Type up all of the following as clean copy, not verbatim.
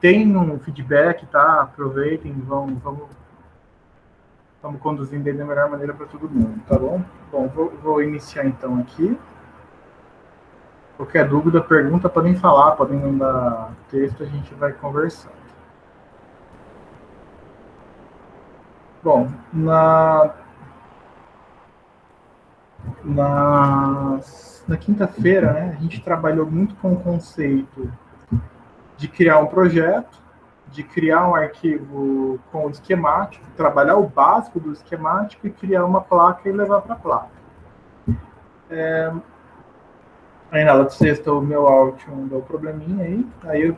Tem um feedback, tá? Aproveitem, vamos conduzindo ele da melhor maneira para todo mundo, tá bom? Bom, vou iniciar então aqui. Qualquer dúvida, pergunta, podem falar, podem mandar texto, a gente vai conversando. Bom, na quinta-feira, né, a gente trabalhou muito com o conceito de criar um projeto, de criar um arquivo com o esquemático, trabalhar o básico do esquemático e criar uma placa e levar para a placa. Aí na aula de sexta o meu Altium deu um probleminha aí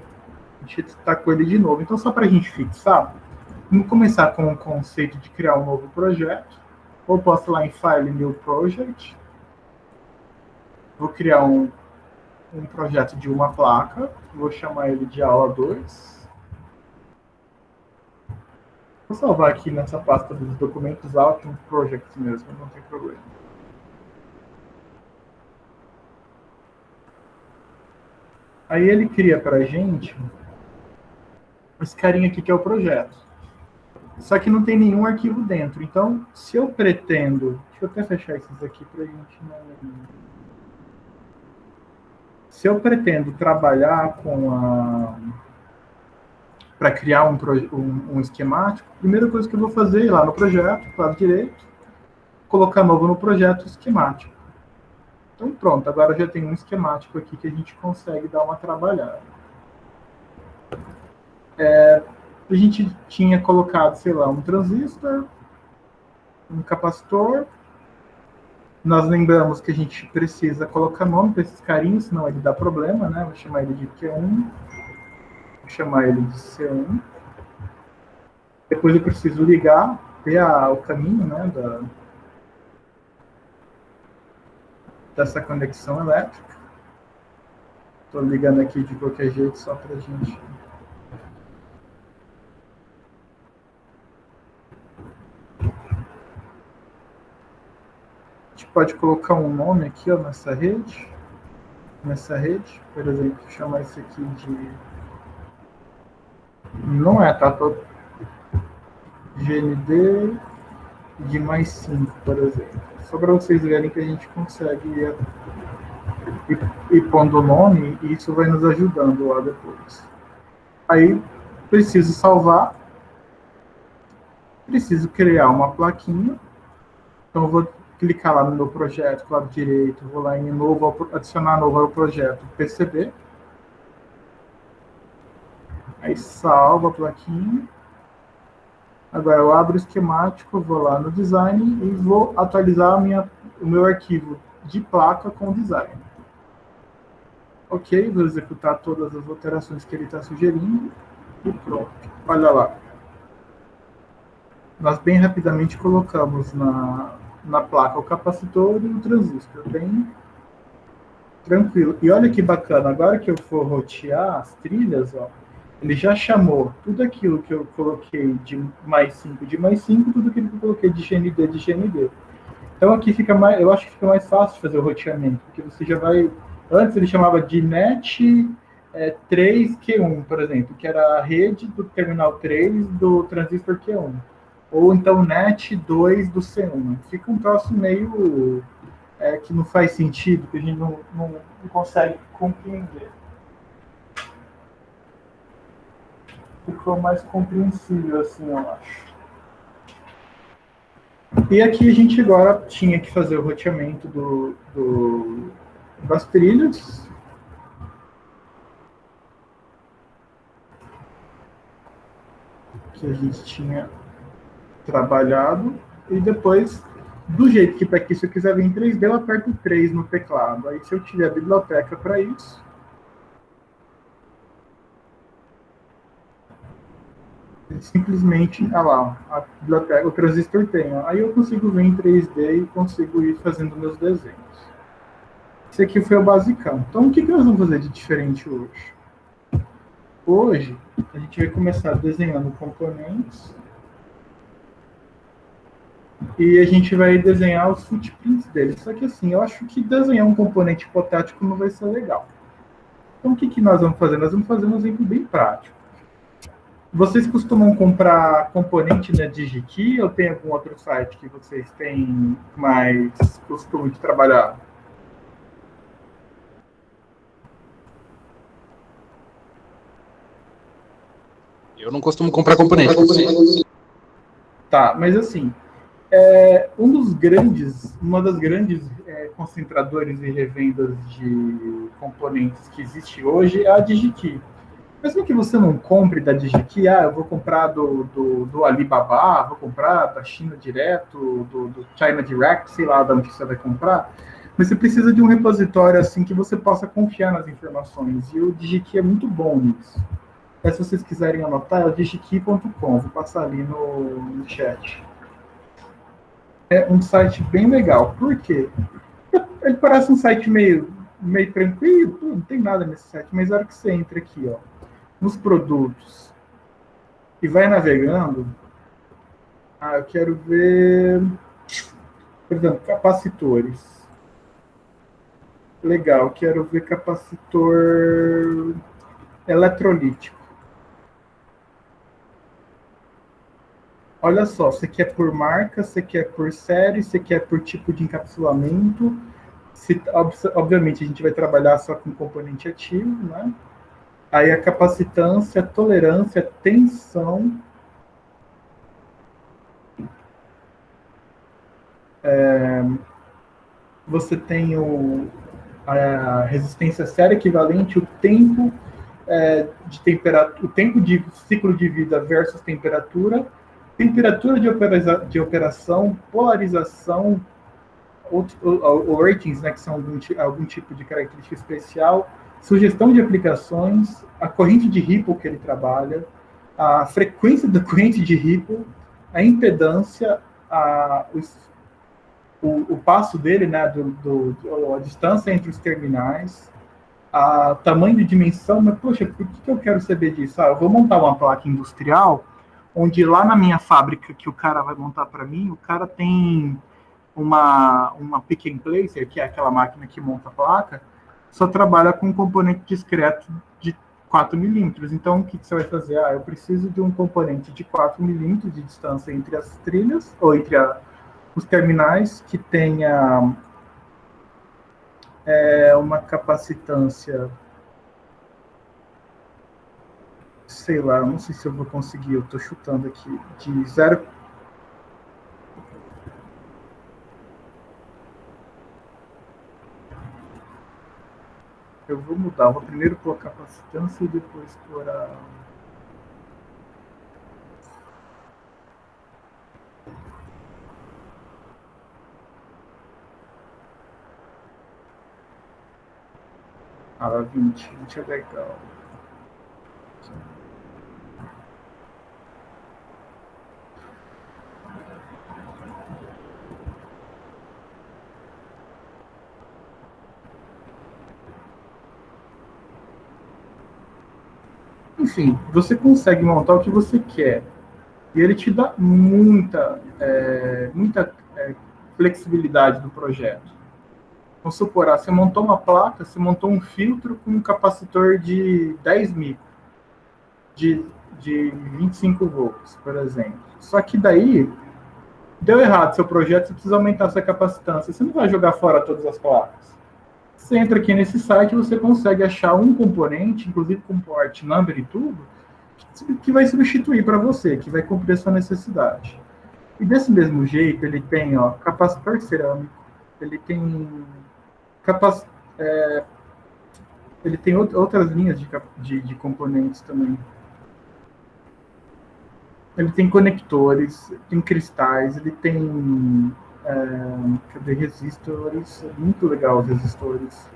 a gente tacou ele de novo. Então, só para a gente fixar, vamos começar com o conceito de criar um novo projeto. Ou posso lá em File, New Project. Vou criar um projeto de uma placa. Vou chamar ele de aula 2. Vou salvar aqui nessa pasta dos documentos Altium Projects mesmo, não tem problema. Aí ele cria para a gente esse carinha aqui que é o projeto. Só que não tem nenhum arquivo dentro. Então, se eu pretendo... Deixa eu até fechar esses aqui para a gente não... Se eu pretendo trabalhar para criar um esquemático, a primeira coisa que eu vou fazer é ir lá no projeto, lado direito, colocar novo no projeto esquemático. Então, pronto, agora já tem um esquemático aqui que a gente consegue dar uma trabalhada. A gente tinha colocado, sei lá, um transistor, um capacitor. Nós lembramos que a gente precisa colocar nome para esses carinhos, senão ele dá problema, né? Vou chamar ele de Q1. Vou chamar ele de C1. Depois eu preciso ligar, ver o caminho, né, dessa conexão elétrica. Estou ligando aqui de qualquer jeito, só para a gente... A gente pode colocar um nome aqui, ó, nessa rede, por exemplo, chamar isso aqui de... Não é, tá? GND de mais 5, por exemplo. Só para vocês verem que a gente consegue ir pondo o nome e isso vai nos ajudando lá depois. Aí, preciso salvar. Preciso criar uma plaquinha. Então, eu vou clicar lá no meu projeto, lado direito, vou lá em novo, adicionar novo ao projeto PCB. Aí salvo a plaquinha. Agora eu abro o esquemático, vou lá no design e vou atualizar o meu arquivo de placa com o design. Ok, vou executar todas as alterações que ele está sugerindo e pronto. Olha lá. Nós bem rapidamente colocamos na placa o capacitor e o transistor, bem tranquilo. E olha que bacana, agora que eu for rotear as trilhas, ó, ele já chamou tudo aquilo que eu coloquei de mais 5, tudo aquilo que eu coloquei de GND. Então aqui eu acho que fica mais fácil de fazer o roteamento, porque você já vai... Antes ele chamava de NET 3Q1, por exemplo, que era a rede do terminal 3 do transistor Q1. Ou então NET 2 do C1. Fica um troço meio que não faz sentido, que a gente não consegue compreender. Ficou mais compreensível, assim, eu acho. E aqui a gente agora tinha que fazer o roteamento das trilhas. Que a gente tinha trabalhado. E depois, do jeito que para que se eu quiser vir em 3D, eu aperto 3 no teclado. Aí se eu tiver a biblioteca para isso, simplesmente, lá, a biblioteca, o transistor tem. Aí eu consigo ver em 3D e consigo ir fazendo meus desenhos. Esse aqui foi o basicão. Então, o que nós vamos fazer de diferente hoje? Hoje, a gente vai começar desenhando componentes e a gente vai desenhar os footprints deles. Só que assim, eu acho que desenhar um componente hipotético não vai ser legal. Então, o que nós vamos fazer? Nós vamos fazer um exemplo bem prático. Vocês costumam comprar componente na DigiKey ou tem algum outro site que vocês têm mais costume de trabalhar? Eu não costumo comprar componente. Tá, mas assim, uma das grandes concentradores e revendas de componentes que existe hoje é a DigiKey. Mesmo que você não compre da DigiKey, eu vou comprar do Alibaba, vou comprar da China direto, do China Direct, sei lá de onde você vai comprar, mas você precisa de um repositório assim que você possa confiar nas informações, e o DigiKey é muito bom nisso. Se vocês quiserem anotar, é o digikey.com, vou passar ali no chat. É um site bem legal. Por quê? Ele parece um site meio tranquilo, não tem nada nesse site, mas na hora que você entra aqui, ó, nos produtos e vai navegando, eu quero ver, por exemplo, capacitores. Legal, quero ver capacitor eletrolítico. Olha só, você quer por marca, você quer por série, você quer por tipo de encapsulamento. Obviamente, a gente vai trabalhar só com componente ativo, né? Aí a capacitância, tolerância, tensão. Você tem a resistência séria equivalente, o tempo de temperatura, o tempo de ciclo de vida versus temperatura de operação, polarização, ou ratings, né, que são algum tipo de característica especial, sugestão de aplicações, a corrente de Ripple que ele trabalha, a frequência da corrente de Ripple, a impedância, o passo dele, né, a distância entre os terminais, a tamanho de dimensão, mas, poxa, por que eu quero saber disso? Eu vou montar uma placa industrial, onde lá na minha fábrica que o cara vai montar para mim, o cara tem uma pick and placer, que é aquela máquina que monta a placa, só trabalha com um componente discreto de 4 milímetros. Então, o que você vai fazer? Eu preciso de um componente de 4 milímetros de distância entre as trilhas, ou entre os terminais, que tenha uma capacitância, sei lá, não sei se eu vou conseguir, eu estou chutando aqui, de 0. Eu vou mudar, vou primeiro pôr a capacitância e depois pôr a... Ah, 20 é legal. Enfim, você consegue montar o que você quer. E ele te dá muita flexibilidade do projeto. Vamos supor, você montou uma placa, você montou um filtro com um capacitor de 10 micro, de 25 volts, por exemplo. Só que daí, deu errado seu projeto, você precisa aumentar sua capacitância. Você não vai jogar fora todas as placas. Você entra aqui nesse site, você consegue achar um componente, inclusive com port number e tudo, que vai substituir para você, que vai cumprir a sua necessidade. E desse mesmo jeito, ele tem capacitor cerâmico, ele tem ele tem outras linhas de componentes também. Ele tem conectores, tem cristais, ele tem resistores, muito legal os resistores.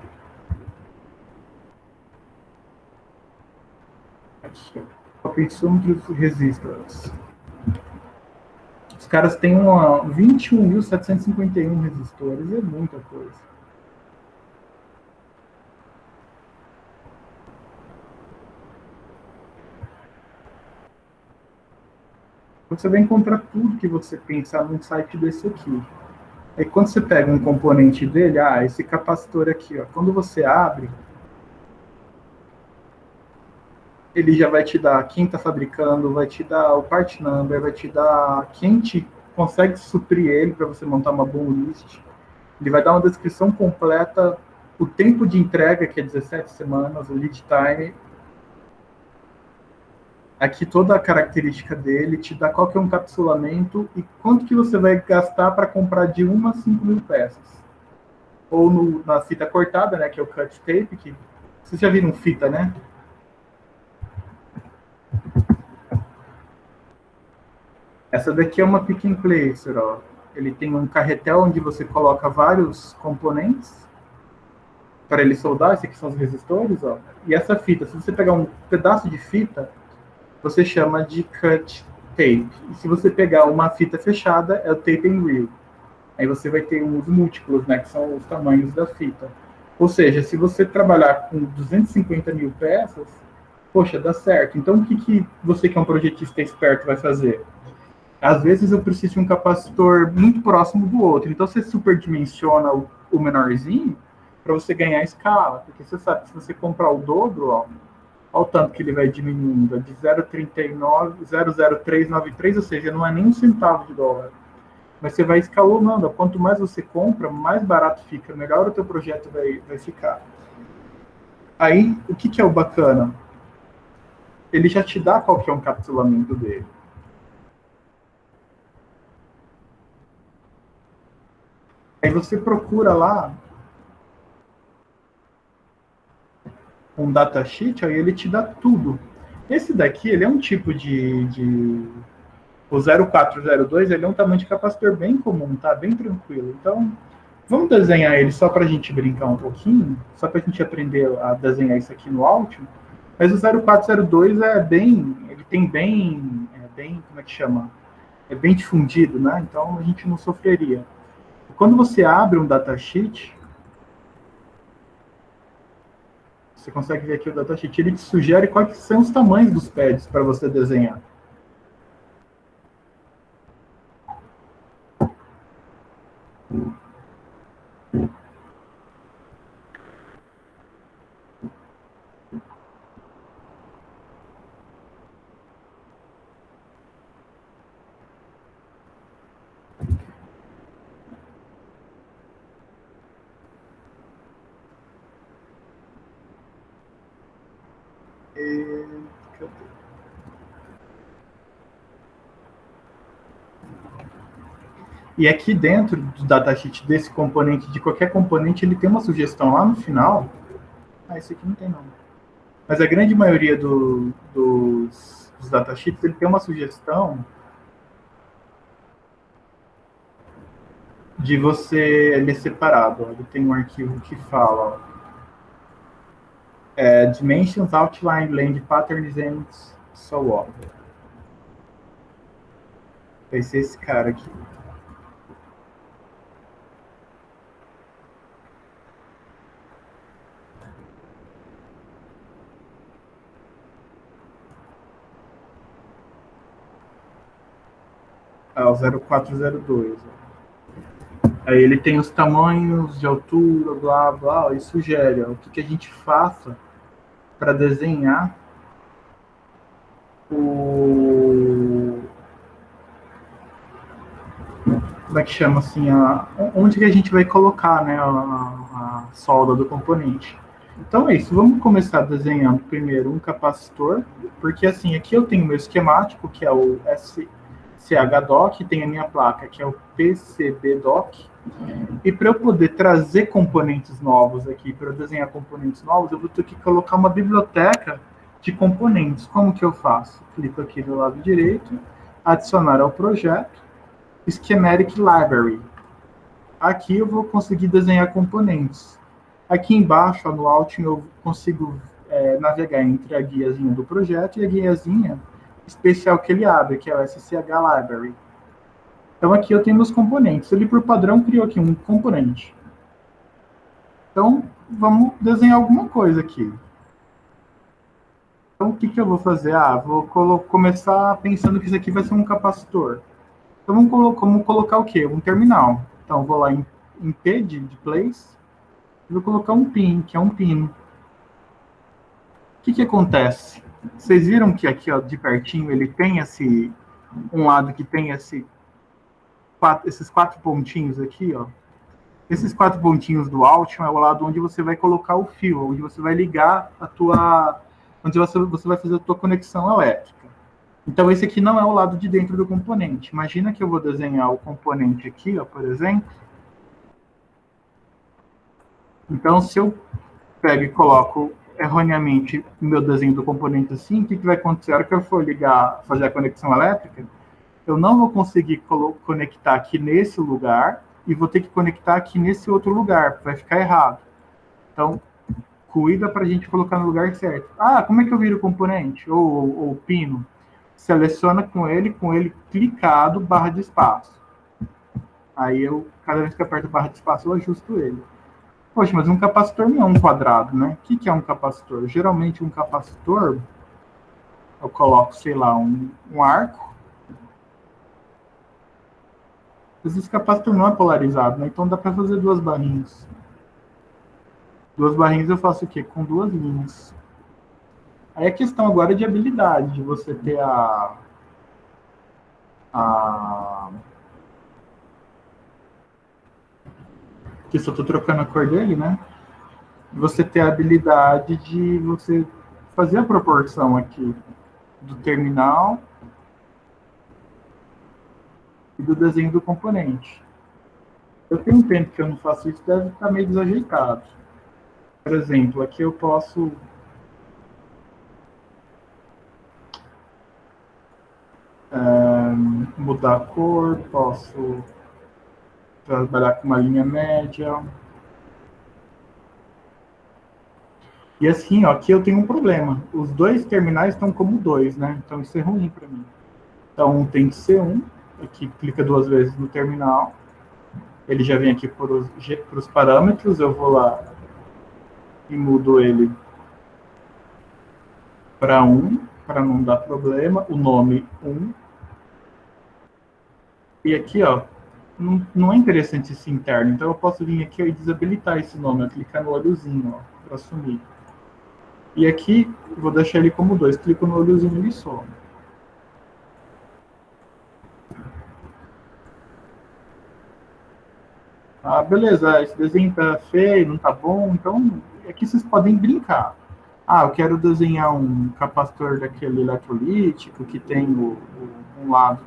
Potentômetros resistores. Os caras têm 21.751 resistores, é muita coisa. Você vai encontrar tudo que você pensar num site desse aqui. Aí quando você pega um componente dele, esse capacitor aqui, quando você abre, ele já vai te dar quem está fabricando, vai te dar o part number, vai te dar quem te consegue suprir ele para você montar uma boom list. Ele vai dar uma descrição completa, o tempo de entrega, que é 17 semanas, o lead time. Aqui toda a característica dele, te dá qual que é um encapsulamento e quanto que você vai gastar para comprar de 1 a 5 mil peças. Ou na fita cortada, né, que é o cut tape, que vocês já viram fita, né? Essa daqui é uma pick and placer, ó. Ele tem um carretel onde você coloca vários componentes para ele soldar. Esses aqui são os resistores, ó. E essa fita, se você pegar um pedaço de fita, você chama de cut tape. E se você pegar uma fita fechada, é o tape and reel. Aí você vai ter os múltiplos, né, que são os tamanhos da fita. Ou seja, se você trabalhar com 250 mil peças, poxa, dá certo. Então, o que você, que é um projetista esperto, vai fazer? Às vezes eu preciso de um capacitor muito próximo do outro. Então, você superdimensiona o menorzinho para você ganhar escala. Porque você sabe que se você comprar o dobro, ó, olha o tanto que ele vai diminuindo. É de 0,00393, ou seja, não é nem um centavo de dólar. Mas você vai escalonando. Quanto mais você compra, mais barato fica. Melhor o teu projeto vai ficar. Aí, o que é o bacana? Ele já te dá qual que é o encapsulamento dele. Aí você procura lá um datasheet, aí ele te dá tudo. Esse daqui, ele é um tipo o 0402, ele é um tamanho de capacitor bem comum, tá? Bem tranquilo. Então, vamos desenhar ele só para a gente brincar um pouquinho, só para a gente aprender a desenhar isso aqui no Altium. Mas o 0402 ele tem bem, como é que chama? É bem difundido, né? Então a gente não sofreria. Quando você abre um datasheet, você consegue ver aqui o datasheet, ele te sugere quais são os tamanhos dos pads para você desenhar. E aqui dentro do datasheet desse componente, de qualquer componente, ele tem uma sugestão lá no final. Esse aqui não tem não. Mas a grande maioria dos datasheets, ele tem uma sugestão de você ler separado. Ele tem um arquivo que fala Dimensions, Outline, Land Patterns and so on. Vai ser esse cara aqui. O 0402. Aí ele tem os tamanhos de altura, blá, blá, e sugere o que a gente faça para desenhar como é que chama assim, onde que a gente vai colocar, né, a solda do componente. Então é isso, vamos começar desenhando primeiro um capacitor, porque assim, aqui eu tenho o meu esquemático, que é o SCH-Doc, tem a minha placa, que é o PCB-Doc, e para eu poder trazer componentes novos aqui, para eu desenhar componentes novos, eu vou ter que colocar uma biblioteca de componentes. Como que eu faço? Clico aqui do lado direito, adicionar ao projeto, Schematic Library. Aqui eu vou conseguir desenhar componentes. Aqui embaixo, no Altium, eu consigo navegar entre a guiazinha do projeto e a guiazinha especial que ele abre, que é o SCH Library. Então aqui eu tenho meus componentes. Ele, por padrão, criou aqui um componente. Então, vamos desenhar alguma coisa aqui. Então, o que eu vou fazer? Vou começar pensando que isso aqui vai ser um capacitor. Então, vamos colocar o quê? Um terminal. Então, vou lá em P de place, e vou colocar um pin, que é um pino. O que acontece? Vocês viram que aqui, ó, de pertinho, ele tem um lado que tem esses 4 pontinhos aqui, ó. Esses 4 pontinhos do Altium é o lado onde você vai colocar o fio, onde você vai ligar onde você vai fazer a tua conexão elétrica. Então, esse aqui não é o lado de dentro do componente. Imagina que eu vou desenhar o componente aqui, ó, por exemplo. Então, se eu pego e coloco erroneamente o meu desenho do componente assim, o que vai acontecer? A hora que eu for fazer a conexão elétrica, eu não vou conseguir conectar aqui nesse lugar e vou ter que conectar aqui nesse outro lugar, vai ficar errado. Então, cuida para a gente colocar no lugar certo. Ah, como é que eu viro o componente? Ou pino? Seleciona com ele clicado, barra de espaço. Aí cada vez que eu aperto barra de espaço, eu ajusto ele. Poxa, mas um capacitor não é um quadrado, né? O que é um capacitor? Geralmente um capacitor, eu coloco, sei lá, um arco. Mas esse capacitor não é polarizado, né? Então dá para fazer 2 barrinhas. 2 barrinhas eu faço o quê? Com 2 linhas. Aí a questão agora é de habilidade, de você ter que só estou trocando a cor dele, né? Você ter a habilidade de você fazer a proporção aqui do terminal e do desenho do componente. Eu tenho um tempo que eu não faço isso, deve estar meio desajeitado. Por exemplo, aqui eu posso mudar a cor, posso trabalhar com uma linha média. E assim, ó, aqui eu tenho um problema. Os 2 terminais estão como 2, né? Então isso é ruim para mim. Então tem que ser 1. Aqui clica 2 vezes no terminal. Ele já vem aqui para os parâmetros. Eu vou lá e mudo ele para 1, para não dar problema. O nome 1. E aqui, ó, não é interessante esse interno. Então eu posso vir aqui ó, e desabilitar esse nome. Eu clicar no olhozinho, ó, para sumir. E aqui, vou deixar ele como 2. Clico no olhozinho e some. Ah, beleza, esse desenho tá feio, não tá bom, então aqui vocês podem brincar. Ah, eu quero desenhar um capacitor daquele eletrolítico que tem um lado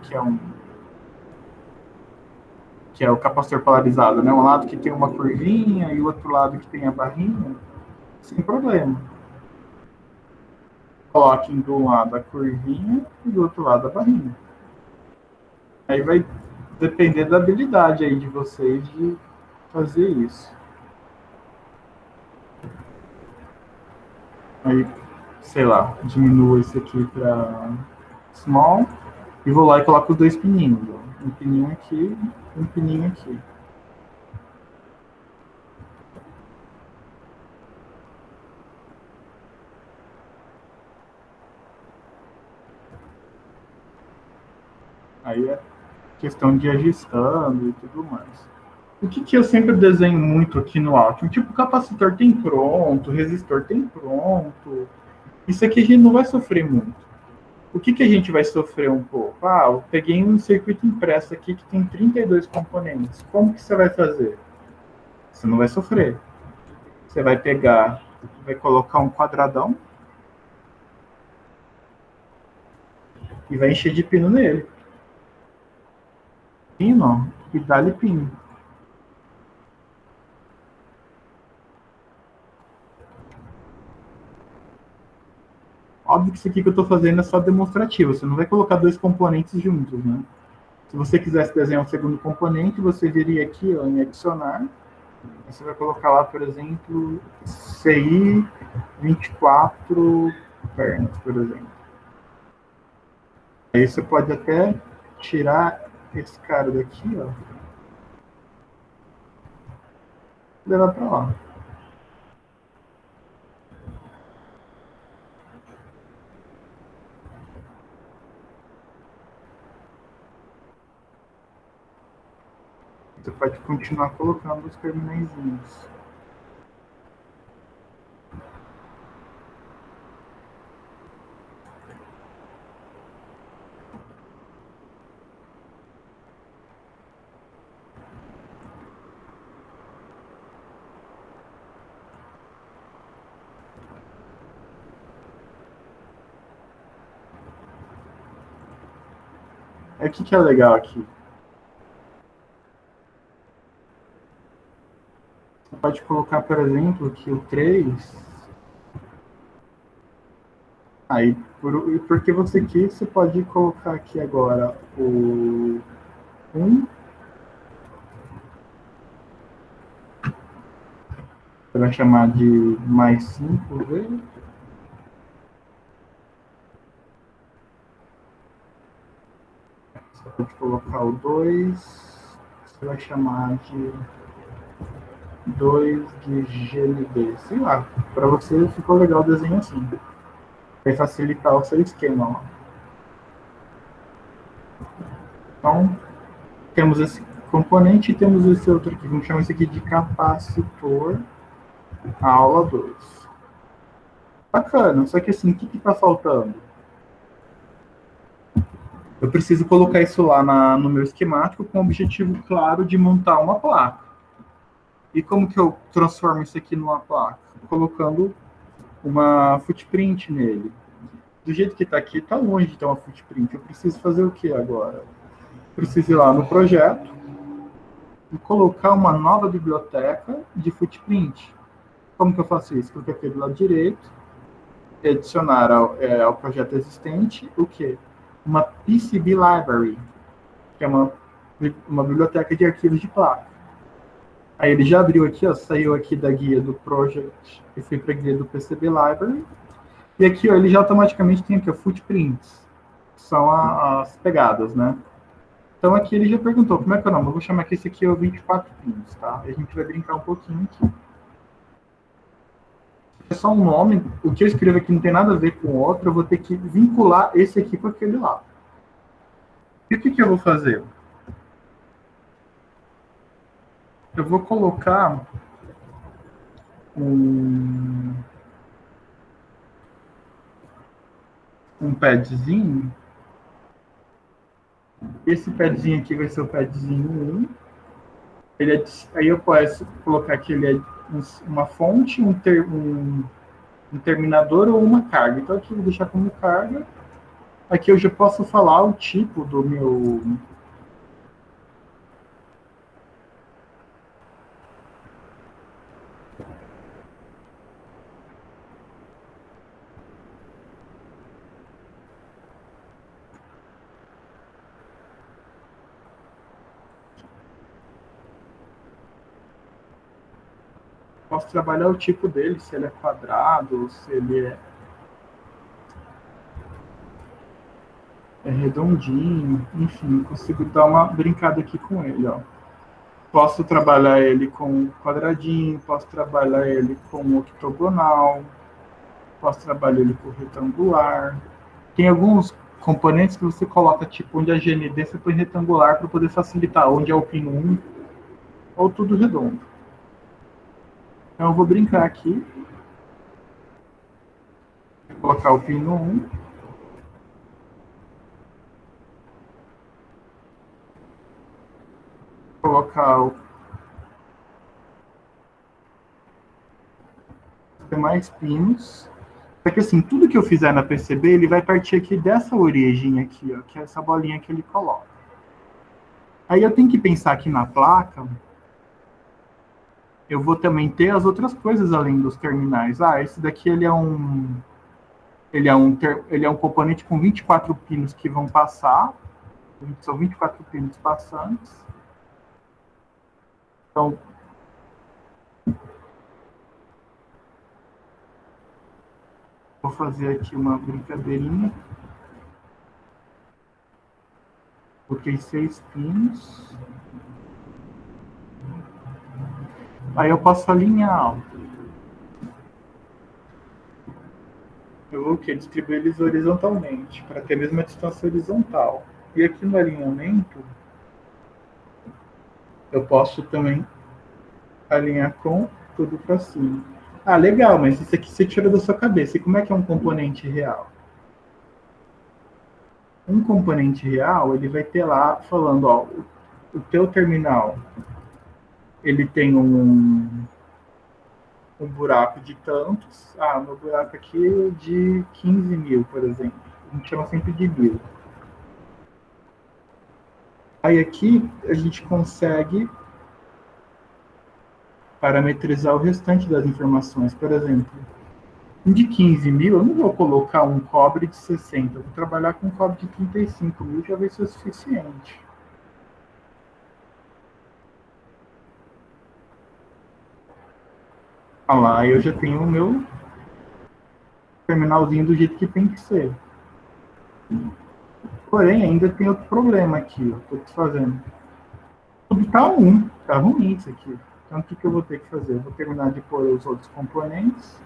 que é o capacitor polarizado, né? Um lado que tem uma curvinha e o outro lado que tem a barrinha, sem problema. Coloquem do um lado a curvinha e do outro lado a barrinha. Aí vai depender da habilidade aí de vocês de fazer isso. Aí, sei lá, diminuo esse aqui para small e vou lá e coloco os 2 pininhos. Ó. Um pininho aqui, um pininho aqui. Aí é questão de ir ajustando e tudo mais. O que eu sempre desenho muito aqui no Altium? Tipo, capacitor tem pronto, resistor tem pronto. Isso aqui a gente não vai sofrer muito. O que a gente vai sofrer um pouco? Ah, eu peguei um circuito impresso aqui que tem 32 componentes. Como que você vai fazer? Você não vai sofrer. Você vai pegar, vai colocar um quadradão e vai encher de pino nele. Pino e dá-lhe pino. Óbvio que isso aqui que eu estou fazendo é só demonstrativo. Você não vai colocar 2 componentes juntos, né? Se você quisesse desenhar um segundo componente, você viria aqui ó, em adicionar. Você vai colocar lá, por exemplo, CI 24 pernas, por exemplo. Aí você pode até tirar esse cara daqui, ó, e levar para lá. Você pode continuar colocando os terminaizinhos. Aí o que é legal aqui? Você pode colocar, por exemplo, que o 3. Aí, porque você quis, você pode colocar aqui agora o 1. Você vai chamar de mais 5V. Você pode colocar o 2. Você vai chamar de 2 de GLB. Sei lá, para você ficou legal o desenho assim. Vai facilitar o seu esquema. Ó. Então, temos esse componente e temos esse outro aqui. Vamos chamar isso aqui de capacitor aula 2. Bacana, só que assim, o que está faltando? Eu preciso colocar isso lá no meu esquemático com o objetivo claro de montar uma placa. E como que eu transformo isso aqui numa placa? Colocando uma footprint nele. Do jeito que está aqui, está longe de ter uma footprint. Eu preciso fazer o que agora? Preciso ir lá no projeto e colocar uma nova biblioteca de footprint. Como que eu faço isso? Clico aqui do lado direito, adicionar ao projeto existente o quê? Uma PCB Library, que é uma biblioteca de arquivos de placa. Aí ele já abriu aqui, ó, saiu aqui da guia do Project e fui para a guia do PCB Library. E aqui, ó, ele já automaticamente tem aqui, ó, footprints, que são as pegadas, né? Então aqui ele já perguntou, como é que é o nome? Eu vou chamar aqui esse aqui, ó, 24 pins, tá? A gente vai brincar um pouquinho aqui. É só um nome, o que eu escrevo aqui não tem nada a ver com o outro, eu vou ter que vincular esse aqui com aquele lá. E o que eu vou fazer? Eu vou colocar um padzinho. Esse padzinho aqui vai ser o padzinho 1. Aí eu posso colocar que ele é uma fonte, um terminador ou uma carga. Então aqui eu vou deixar como carga. Aqui eu já posso falar o tipo do meu... Posso trabalhar o tipo dele, se ele é quadrado, se ele é redondinho, enfim, consigo dar uma brincada aqui com ele, ó. Posso trabalhar ele com quadradinho, posso trabalhar ele com octogonal, posso trabalhar ele com retangular. Tem alguns componentes que você coloca, tipo, onde a GND você põe retangular para poder facilitar, onde é o pino 1, ou tudo redondo. Então eu vou brincar aqui. Vou colocar o pino 1. Colocar os demais pinos. Só que assim, tudo que eu fizer na PCB, ele vai partir aqui dessa origem aqui, ó, que é essa bolinha que ele coloca. Aí eu tenho que pensar aqui na placa, eu vou também ter as outras coisas além dos terminais. Ah, esse daqui ele é um componente com 24 pinos que vão passar. São 24 pinos passantes. Então, vou fazer aqui uma brincadeirinha. Botei 6 pinos. Aí eu posso alinhar. Eu vou distribuir eles horizontalmente, para ter a mesma distância horizontal. E aqui no alinhamento, eu posso também alinhar com tudo para cima. Ah, legal, mas isso aqui você tira da sua cabeça. E como é que é um componente real? Um componente real, ele vai ter lá falando, ó, o teu terminal, ele tem um buraco de tantos. Ah, meu buraco aqui é de 15 mil, por exemplo. A gente chama sempre de 1000. Aí aqui a gente consegue parametrizar o restante das informações. Por exemplo, de 15 mil, eu não vou colocar um cobre de 60, eu vou trabalhar com um cobre de 35 mil, já vai ser o suficiente. Ah lá, eu já tenho o meu terminalzinho do jeito que tem que ser. Porém, ainda tem outro problema aqui, ó, que eu tô fazendo. Tudo tá ruim isso aqui. Então, o que, que eu vou ter que fazer? Eu vou terminar de pôr os outros componentes.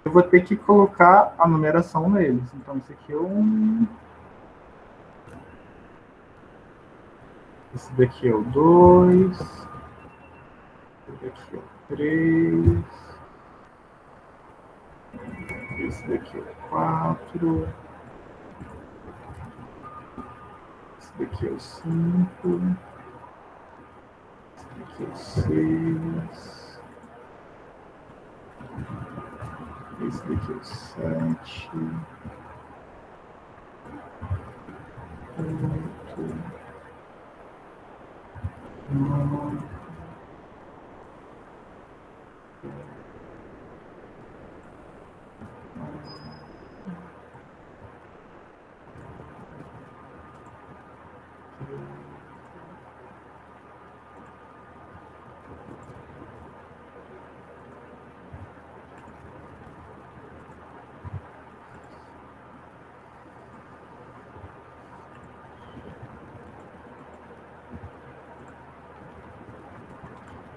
Eu vou ter que colocar a numeração neles. Então, esse aqui é o 1. Esse daqui é o 2. Esse daqui é o 3. Esse daqui é o 4. Esse daqui é o 5. Esse daqui é o 6. Esse daqui é o 7. 8. 9.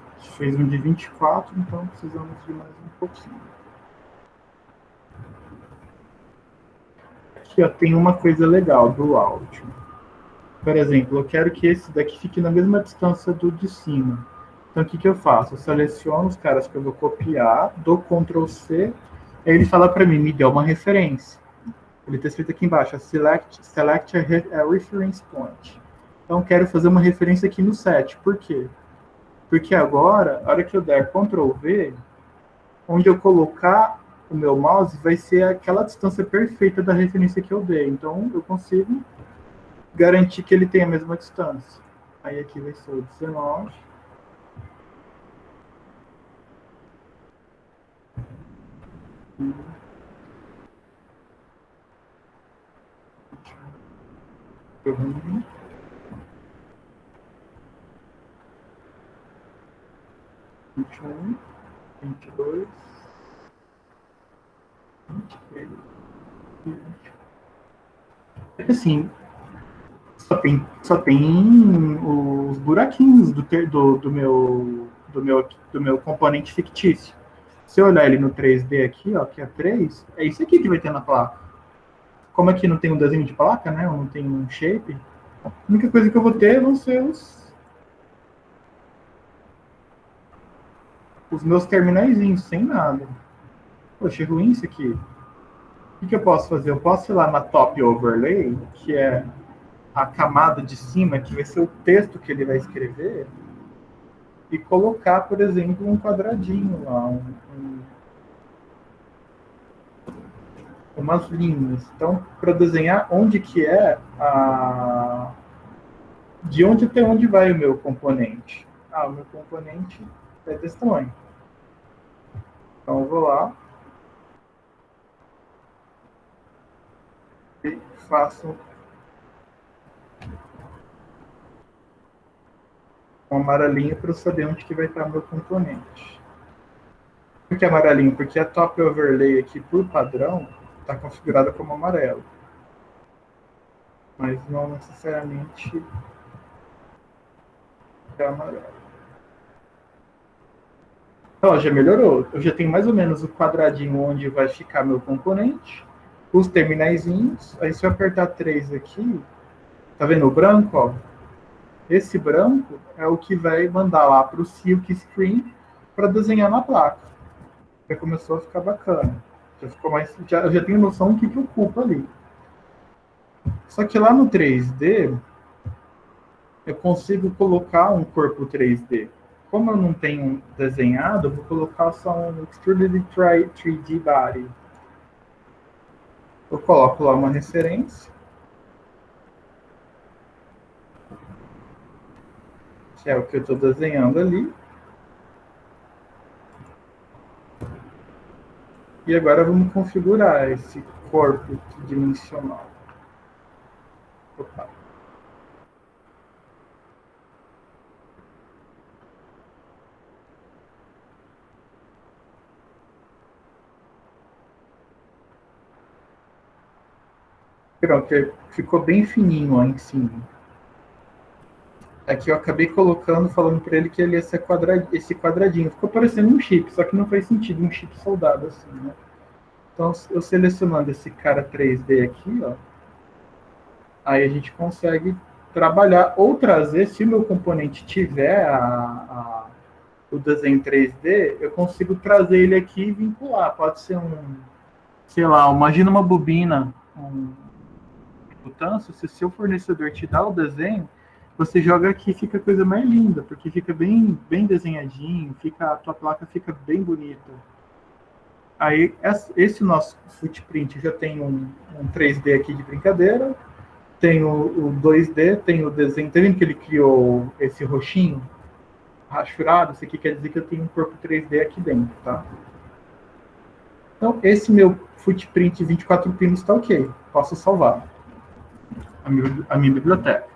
A gente fez um de 24, então precisamos de mais um pouquinho. Aqui ó, tem uma coisa legal do áudio. Por exemplo, eu quero que esse daqui fique na mesma distância do de cima. Então, o que, que eu faço? Eu seleciono os caras que eu vou copiar, dou Ctrl C, aí ele fala para mim, me dê uma referência. Ele está escrito aqui embaixo, select a reference point. Então, quero fazer uma referência aqui no set. Por quê? Porque agora, a hora que eu der Ctrl V, onde eu colocar o meu mouse, vai ser aquela distância perfeita da referência que eu dei. Então, eu consigo garantir que ele tem a mesma distância. Aí aqui vai ser o 19. Uhum. 21, 22, 23, 20. Assim, só tem os buraquinhos do meu componente fictício. Se eu olhar ele no 3D aqui, ó, que é 3, é isso aqui que vai ter na placa. Como aqui não tem um desenho de placa, né? Ou não tem um shape, a única coisa que eu vou ter vão ser os meus terminaizinhos, sem nada. Poxa, é ruim isso aqui. O que eu posso fazer? Eu posso ir lá na Top Overlay, que é a camada de cima, que vai ser o texto que ele vai escrever, e colocar, por exemplo, um quadradinho lá, umas linhas. Então, para desenhar onde que é de onde até onde vai o meu componente. O meu componente é desse tamanho. Então, eu vou lá e faço um amarelinho para eu saber onde que vai estar o meu componente. Por que amarelinho? Porque a Top Overlay aqui, por padrão, está configurada como amarelo. Mas não necessariamente é amarelo. Então, já melhorou. Eu já tenho mais ou menos o quadradinho onde vai ficar meu componente, os terminaizinhos. Aí, se eu apertar 3 aqui, tá vendo o branco? Ó? Esse branco é o que vai mandar lá para o Silk Screen para desenhar na placa. Já começou a ficar bacana. Já ficou mais, eu já tenho noção do que ocupa ali. Só que lá no 3D, eu consigo colocar um corpo 3D. Como eu não tenho desenhado, eu vou colocar só um Extruded 3D Body. Eu coloco lá uma referência, que é o que eu estou desenhando ali. E agora vamos configurar esse corpo tridimensional. Opa. Pronto, ficou bem fininho lá em cima. Aqui eu acabei colocando, falando para ele que ele ia ser esse quadradinho. Ficou parecendo um chip, só que não faz sentido um chip soldado assim, né? Então, eu selecionando esse cara 3D aqui, ó, aí a gente consegue trabalhar ou trazer, se o meu componente tiver o desenho 3D, eu consigo trazer ele aqui e vincular. Pode ser sei lá, imagina uma bobina, botância, se seu fornecedor te dá o desenho, você joga aqui, fica a coisa mais linda, porque fica bem desenhadinho, a tua placa fica bem bonita. Aí, esse nosso footprint já tem um 3D aqui de brincadeira, tem o 2D, tem o desenho, tá vendo que ele criou esse roxinho rachurado? Isso aqui quer dizer que eu tenho um corpo 3D aqui dentro, tá? Então, esse meu footprint 24 pinos está ok, posso salvar a minha biblioteca.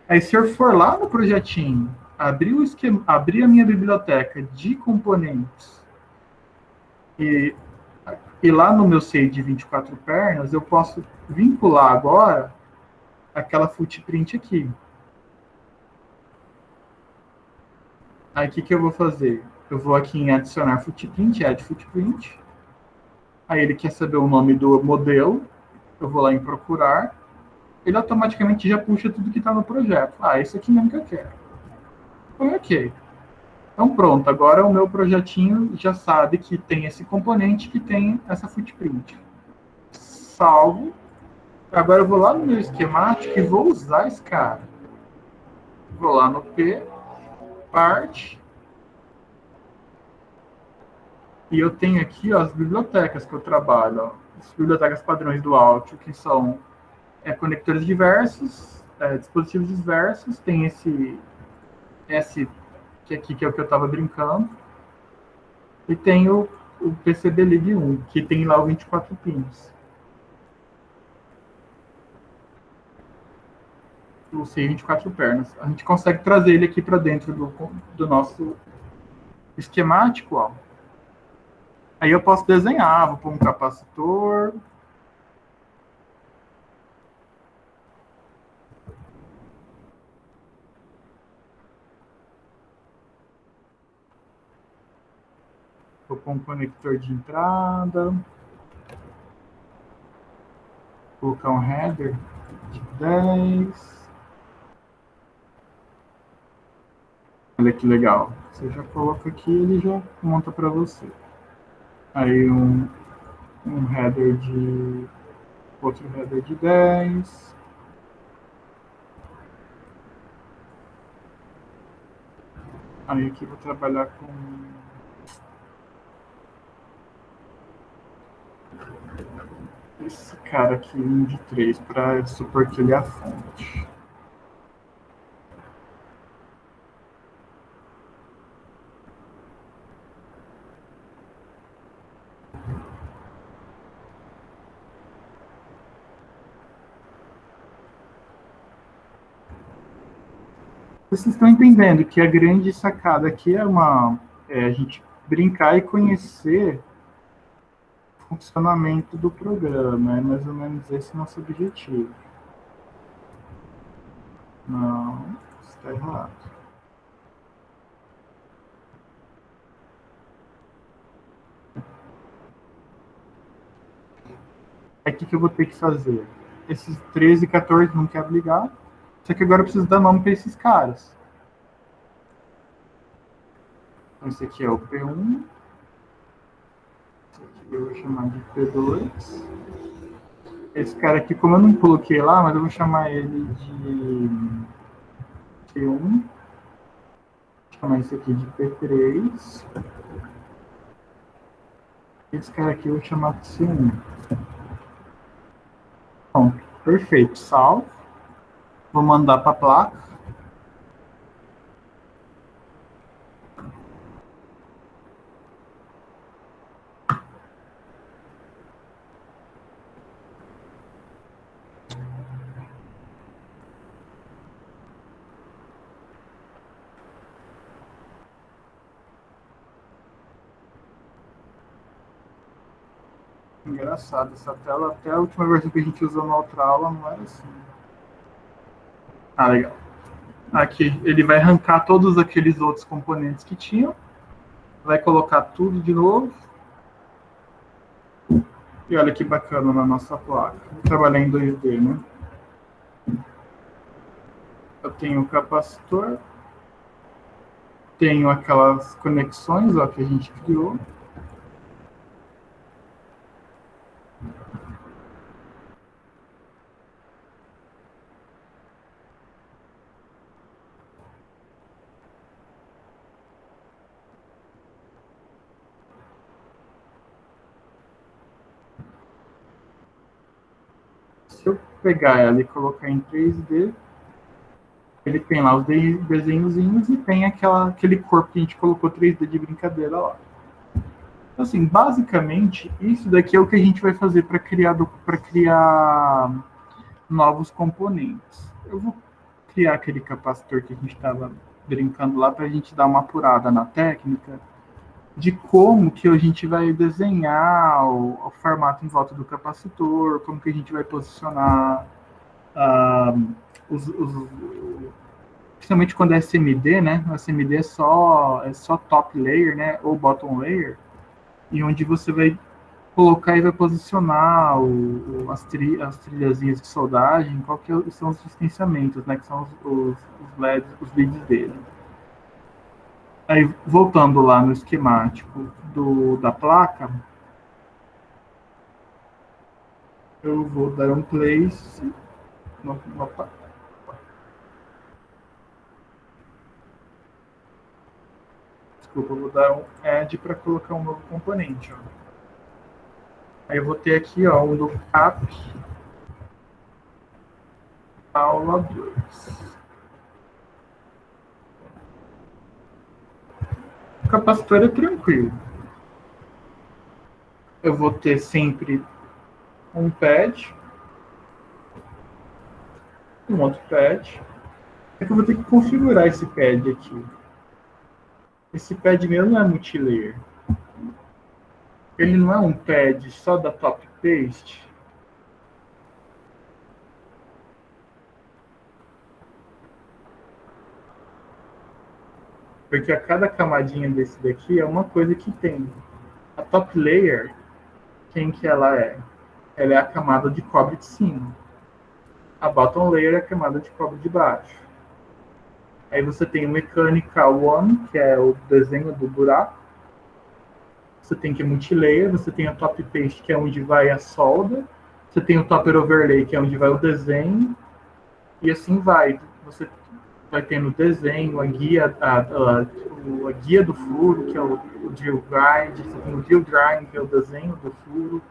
Aí, se eu for lá no projetinho, abrir a minha biblioteca de componentes e, e lá no meu CI de 24 pernas, eu posso vincular agora aquela footprint aqui. Aí, o que eu vou fazer? Eu vou aqui em adicionar footprint, add footprint. Aí, ele quer saber o nome do modelo. Eu vou lá em procurar. Ele automaticamente já puxa tudo que está no projeto. Ah, esse aqui mesmo que eu quero. Então, ok. Então, pronto. Agora o meu projetinho já sabe que tem esse componente que tem essa footprint. Salvo. Agora eu vou lá no meu esquemático e vou usar esse cara. Vou lá no P, parte. E eu tenho aqui ó, as bibliotecas que eu trabalho. Ó, as bibliotecas padrões do Altio, que são conectores diversos, dispositivos diversos. Tem esse que aqui que é o que eu estava brincando. E tem o PCB League 1, que tem lá o 24 pinos. O C 24 pernas. A gente consegue trazer ele aqui para dentro do nosso esquemático. Ó. Aí eu posso desenhar, vou pôr um capacitor. Vou pôr um conector de entrada. Vou colocar um header de 10. Olha que legal. Você já coloca aqui e ele já monta para você. Aí um header de... Outro header de 10. Aí aqui vou trabalhar com... esse cara aqui, de 3, para supor que ele é a fonte. Vocês estão entendendo que a grande sacada aqui é a gente brincar e conhecer o funcionamento do programa. É mais ou menos esse o nosso objetivo. Não, está errado. Aí o que eu vou ter que fazer? Esses 13 e 14 não quero ligar, só que agora eu preciso dar nome para esses caras. Então, esse aqui é o P1. Esse aqui eu vou chamar de P2. Esse cara aqui, como eu não coloquei lá, mas eu vou chamar ele de P1. Vou chamar esse aqui de P3. Esse cara aqui eu vou chamar de C1. Perfeito, salvo. Vou mandar para a placa. Engraçado, essa tela, até a última versão que a gente usou na outra aula, não era assim. Ah, legal. Aqui, ele vai arrancar todos aqueles outros componentes que tinham, vai colocar tudo de novo. E olha que bacana na nossa placa. Vou trabalhar em 2D, né? Eu tenho o capacitor, tenho aquelas conexões, ó, que a gente criou. Se eu pegar ela e colocar em 3D, ele tem lá os desenhozinhos e tem aquele corpo que a gente colocou 3D de brincadeira lá. Então, assim, basicamente, isso daqui é o que a gente vai fazer para criar novos componentes. Eu vou criar aquele capacitor que a gente estava brincando lá para a gente dar uma apurada na técnica de como que a gente vai desenhar o formato em volta do capacitor, como que a gente vai posicionar principalmente quando é SMD, né? O SMD é só top layer, né? Ou bottom layer, e onde você vai colocar e vai posicionar as trilhazinhas de soldagem, qual que são os distanciamentos, né? Que são os leads dele. Aí, voltando lá no esquemático da placa, eu vou dar um place no desculpa, eu vou dar um add para colocar um novo componente. Ó. Aí eu vou ter aqui, ó, um lookup aula 2. O capacitor é tranquilo. Eu vou ter sempre um pad, um outro pad. É que eu vou ter que configurar esse pad aqui. Esse pad meu não é multilayer. Ele não é um pad só da top paste. Porque a cada camadinha desse daqui é uma coisa que tem. A top layer, quem que ela é? Ela é a camada de cobre de cima. A bottom layer é a camada de cobre de baixo. Aí você tem o Mechanical One, que é o desenho do buraco. Você tem que multilayer, você tem a top paste, que é onde vai a solda. Você tem o topper overlay, que é onde vai o desenho. E assim vai. Você vai tendo o desenho, a guia, a guia do furo, que é o drill guide. Você tem o drill drawing, que é o desenho do furo.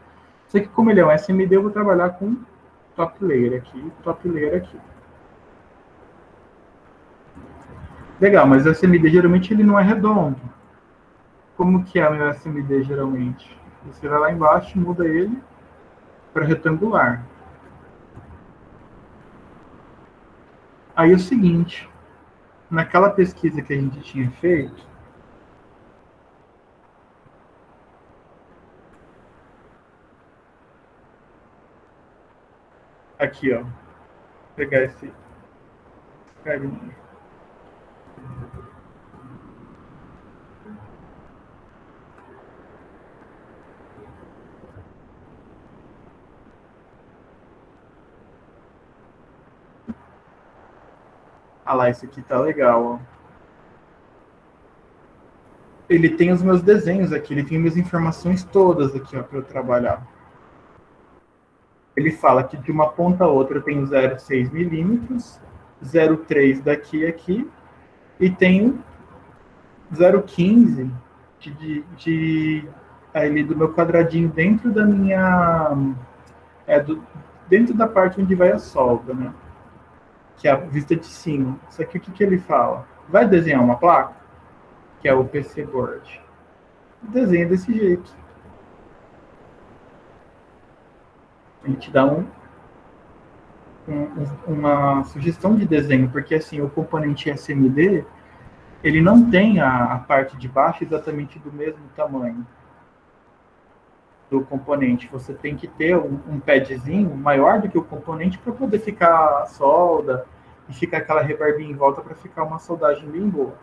Sei que como ele é um SMD, eu vou trabalhar com top layer aqui, top layer aqui. Legal, mas o SMD geralmente ele não é redondo. Como que é o meu SMD geralmente? Você vai lá embaixo e muda ele para retangular. Aí é o seguinte, naquela pesquisa que a gente tinha feito, aqui, ó, vou pegar esse carinha. Ah lá, esse aqui tá legal, ó. Ele tem os meus desenhos aqui, ele tem minhas informações todas aqui, ó, para eu trabalhar. Ele fala que de uma ponta a outra eu tenho 0,6 milímetros, 0,3 daqui a aqui, e tenho 0,15 ali do meu quadradinho dentro da minha dentro da parte onde vai a solda, né? Que é a vista de cima. Isso aqui, o que ele fala? Vai desenhar uma placa? Que é o PC Board. Desenha desse jeito. A gente dá uma sugestão de desenho, porque assim, o componente SMD, ele não tem a parte de baixo exatamente do mesmo tamanho do componente. Você tem que ter um padzinho maior do que o componente para poder ficar a solda e ficar aquela rebarbinha em volta para ficar uma soldagem bem boa.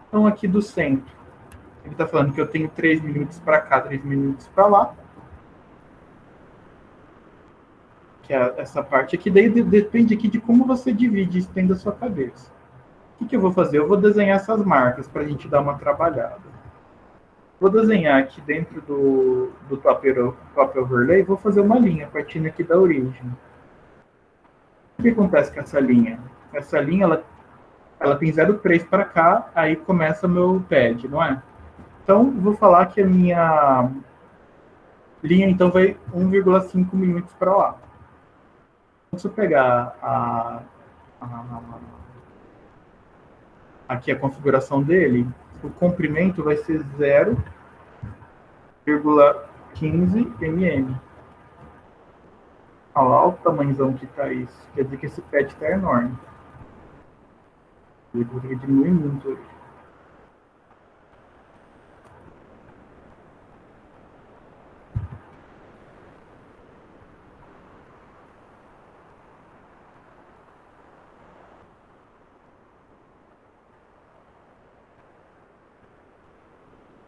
Então aqui do centro, ele está falando que eu tenho 3 milímetros para cá, 3 milímetros para lá, que é essa parte aqui. Daí depende aqui de como você divide isso dentro da sua cabeça. O que eu vou fazer? Eu vou desenhar essas marcas para a gente dar uma trabalhada. Vou desenhar aqui dentro do top overlay, vou fazer uma linha partindo aqui da origem. O que acontece com essa linha? Essa linha, ela tem 0,3 para cá, aí começa meu pad, não é? Então, vou falar que a minha linha, então, vai 1,5 milímetros para lá. Então, se eu pegar aqui a configuração dele, o comprimento vai ser 0,15 mm. Olha lá o tamanhozão que está isso. Quer dizer que esse pad está enorme. Ele vou ter que diminuir muito ele.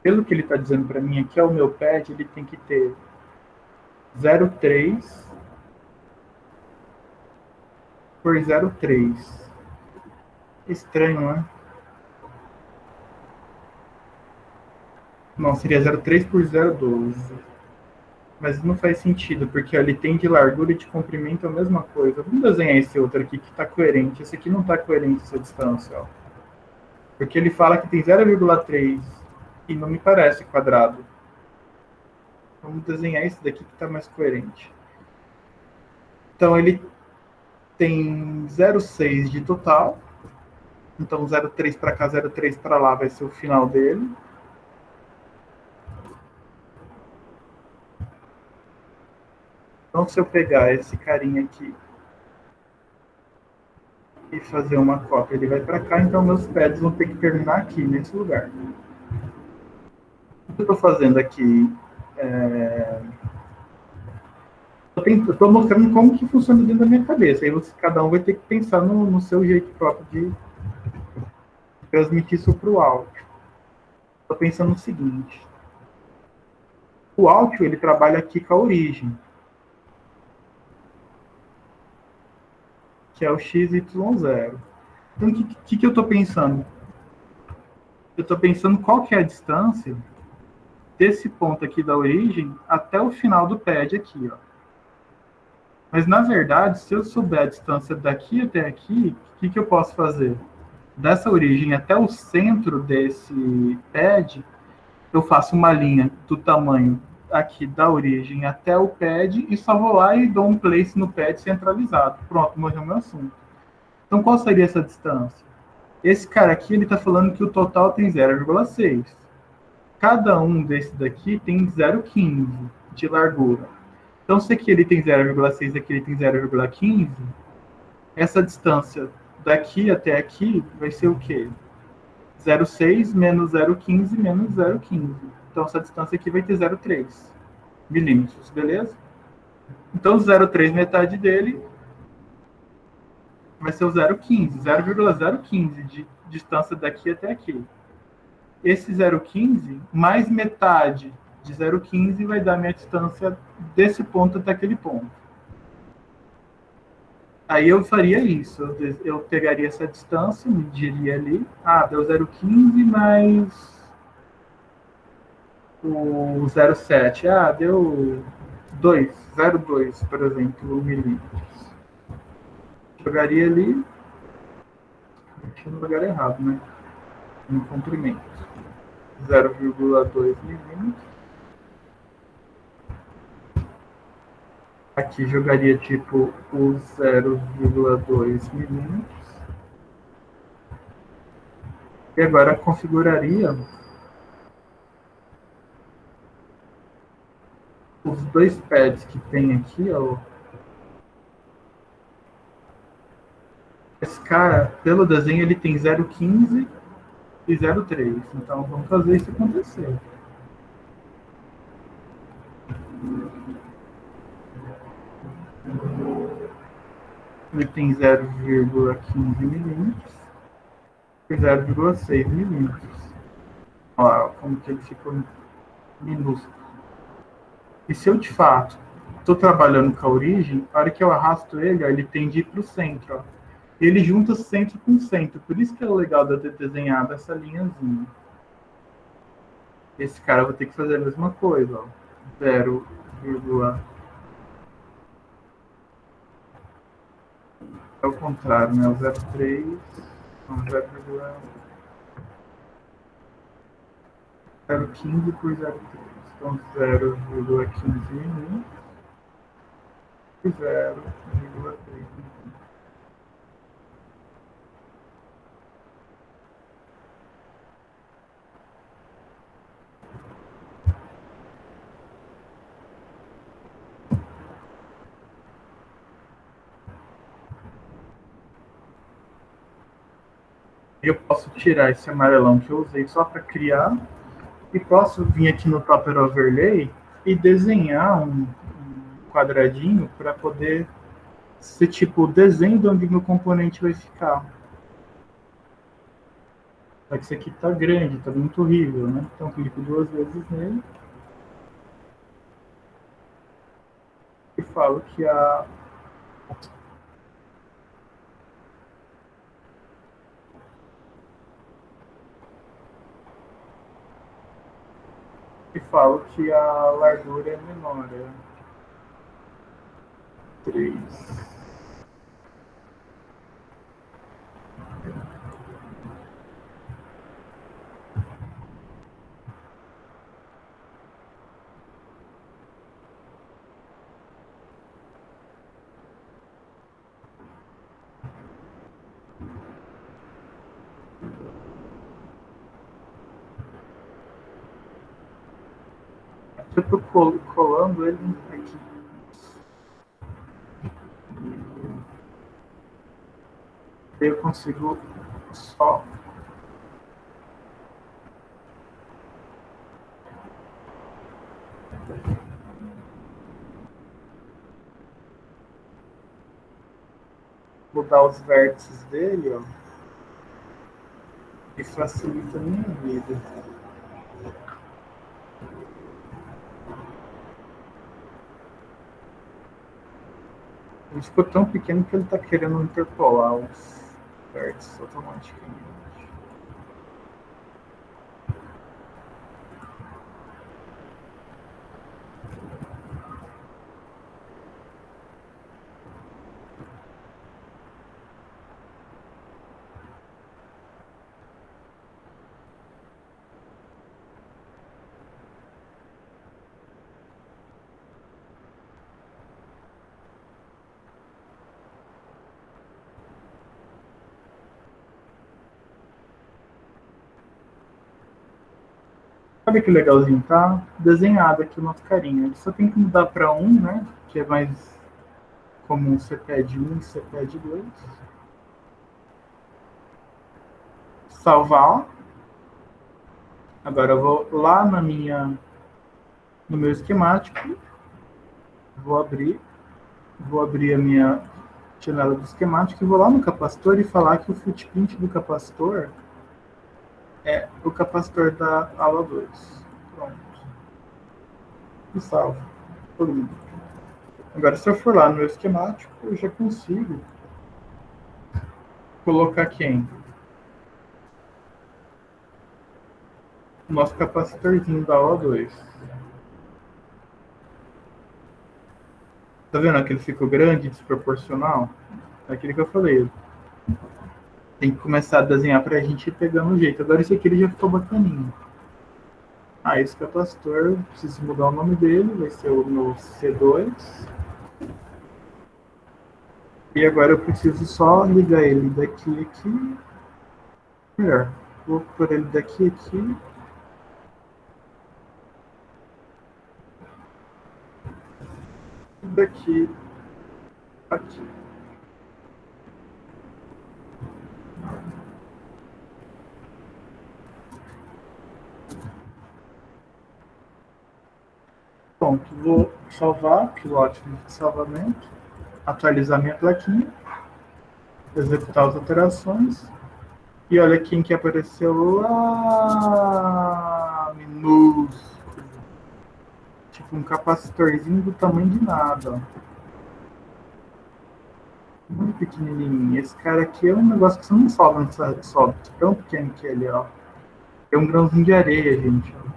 Pelo que ele está dizendo para mim aqui, o meu pad ele tem que ter 0,3 por 0,3. Estranho, né? Não, seria 0,3 por 0,12. Mas não faz sentido, porque ele tem de largura e de comprimento a mesma coisa. Vamos desenhar esse outro aqui que está coerente. Esse aqui não está coerente essa distância, ó. Porque ele fala que tem 0,3 e não me parece quadrado. Vamos desenhar esse daqui que está mais coerente. Então ele tem 0,6 de total. Então 0,3 para cá, 0,3 para lá vai ser o final dele. Então se eu pegar esse carinha aqui e fazer uma cópia, ele vai para cá, então meus pads vão ter que terminar aqui, nesse lugar. O que eu estou fazendo aqui? Eu estou mostrando como que funciona dentro da minha cabeça. Aí cada um vai ter que pensar no seu jeito próprio de transmitir isso para o áudio. Estou pensando no seguinte. O áudio, ele trabalha aqui com a origem, que é o XY0. Então, o que eu estou pensando? Eu estou pensando qual que é a distância desse ponto aqui da origem até o final do pad aqui, ó. Mas, na verdade, se eu souber a distância daqui até aqui, o que eu posso fazer? Dessa origem até o centro desse pad, eu faço uma linha do tamanho aqui da origem até o pad e só vou lá e dou um place no pad centralizado. Pronto, morreu meu assunto. Então, qual seria essa distância? Esse cara aqui, ele está falando que o total tem 0,6. Cada um desse daqui tem 0,15 de largura. Então, se aqui ele tem 0,6 e aqui ele tem 0,15, essa distância daqui até aqui vai ser o quê? 0,6 menos 0,15 menos 0,15. Então, essa distância aqui vai ter 0,3 milímetros, beleza? Então, 0,3 metade dele vai ser o 0,15, 0,015 de distância daqui até aqui. Esse 0,15 mais metade de 0,15 vai dar a minha distância desse ponto até aquele ponto. Aí eu faria isso, eu pegaria essa distância, mediria ali, deu 0,15 mais o 0,7, deu 0,2, por exemplo, milímetros. Jogaria ali, deixa no lugar errado, né? No comprimento. 0,2 milímetros. Aqui jogaria tipo o 0,2 milímetros. E agora configuraria os dois pads que tem aqui, ó. Esse cara, pelo desenho, ele tem 0,15 e 0,3. Então vamos fazer isso acontecer. Ele tem 0,15 milímetros e 0,6 milímetros. Olha como que ele ficou minúsculo. E se eu, de fato, estou trabalhando com a origem, a hora que eu arrasto ele, ó, ele tende a ir para o centro. Ó. Ele junta centro com centro. Por isso que é legal de eu ter desenhado essa linhazinha. Esse cara eu vou ter que fazer a mesma coisa. Ó. 0, é o contrário, né? O 0,3, não, 0,15 por 0,3. Então 0,15 milímetros e 0,3. Eu posso tirar esse amarelão que eu usei só para criar e posso vir aqui no Topper Overlay e desenhar um quadradinho para poder ser tipo o desenho de onde o meu componente vai ficar. Só que isso aqui tá grande, tá muito horrível, né? Então clico duas vezes nele e falo que a largura é menor, é 3. Eu tô colando ele aqui. Eu consigo só mudar os vértices dele, ó, e facilita a minha vida. Ele ficou tão pequeno que ele está querendo interpolar os vértices automaticamente. Olha que legalzinho, tá desenhado aqui o nosso carinha. Ele só tem que mudar para 1, né? Que é mais comum CPED 1 e CPED 2. Salvar. Agora eu vou lá no meu esquemático. Vou abrir a minha janela do esquemático e vou lá no capacitor e falar que o footprint do capacitor é o capacitor da aula 2. Pronto. E salvo. Agora, se eu for lá no meu esquemático, eu já consigo colocar quem? O nosso capacitorzinho da aula 2. Tá vendo que ele ficou grande, desproporcional? É aquilo que eu falei. Tem que começar a desenhar pra gente ir pegando o jeito. Agora esse aqui ele já ficou bacaninho. Esse capacitor, preciso mudar o nome dele, vai ser o meu C2. E agora eu preciso só ligar ele daqui a aqui. Melhor, vou por ele daqui a aqui. Daqui a aqui. Pronto, vou salvar, pilote de salvamento, atualizar minha plaquinha, executar as alterações. E olha quem que apareceu lá, minúsculo. Tipo um capacitorzinho do tamanho de nada. Ó. Muito pequenininho. Esse cara aqui é um negócio que você não sobe, não sobe. Tão pequeno que ele, ó. É um grãozinho de areia, gente. Ó.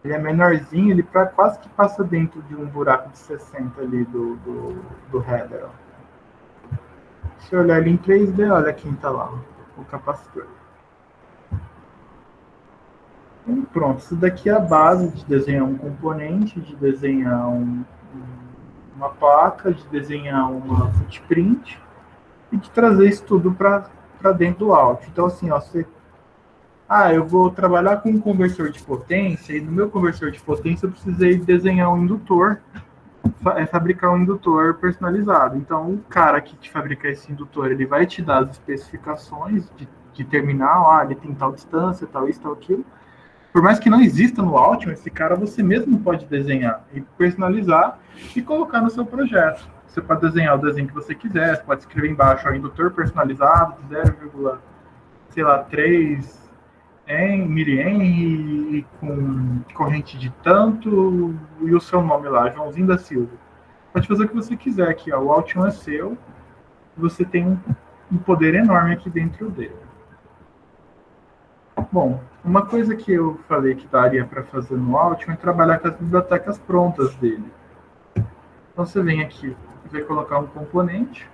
Ele é menorzinho, ele quase que passa dentro de um buraco de 60 ali do header. Ó. Se eu olhar ele em 3D, olha quem tá lá, ó, o capacitor. Então, pronto, isso daqui é a base de desenhar um componente, de desenhar uma placa, de desenhar uma footprint e de trazer isso tudo para dentro do Alt. Então, assim, ó, eu vou trabalhar com um conversor de potência e no meu conversor de potência eu precisei desenhar um indutor, fabricar um indutor personalizado. Então, o cara que te fabrica esse indutor, ele vai te dar as especificações de terminal, ele tem tal distância, tal isso, tal aquilo. Por mais que não exista no Altium, esse cara você mesmo pode desenhar e personalizar e colocar no seu projeto. Você pode desenhar o desenho que você quiser, você pode escrever embaixo, indutor personalizado de 0,3 millihenry com corrente de tanto e o seu nome lá, Joãozinho da Silva. Pode fazer o que você quiser aqui, ó. O Altium é seu, você tem um poder enorme aqui dentro dele. Bom, uma coisa que eu falei que daria para fazer no Altium é trabalhar com as bibliotecas prontas dele. Então você vem aqui, vai colocar um componente,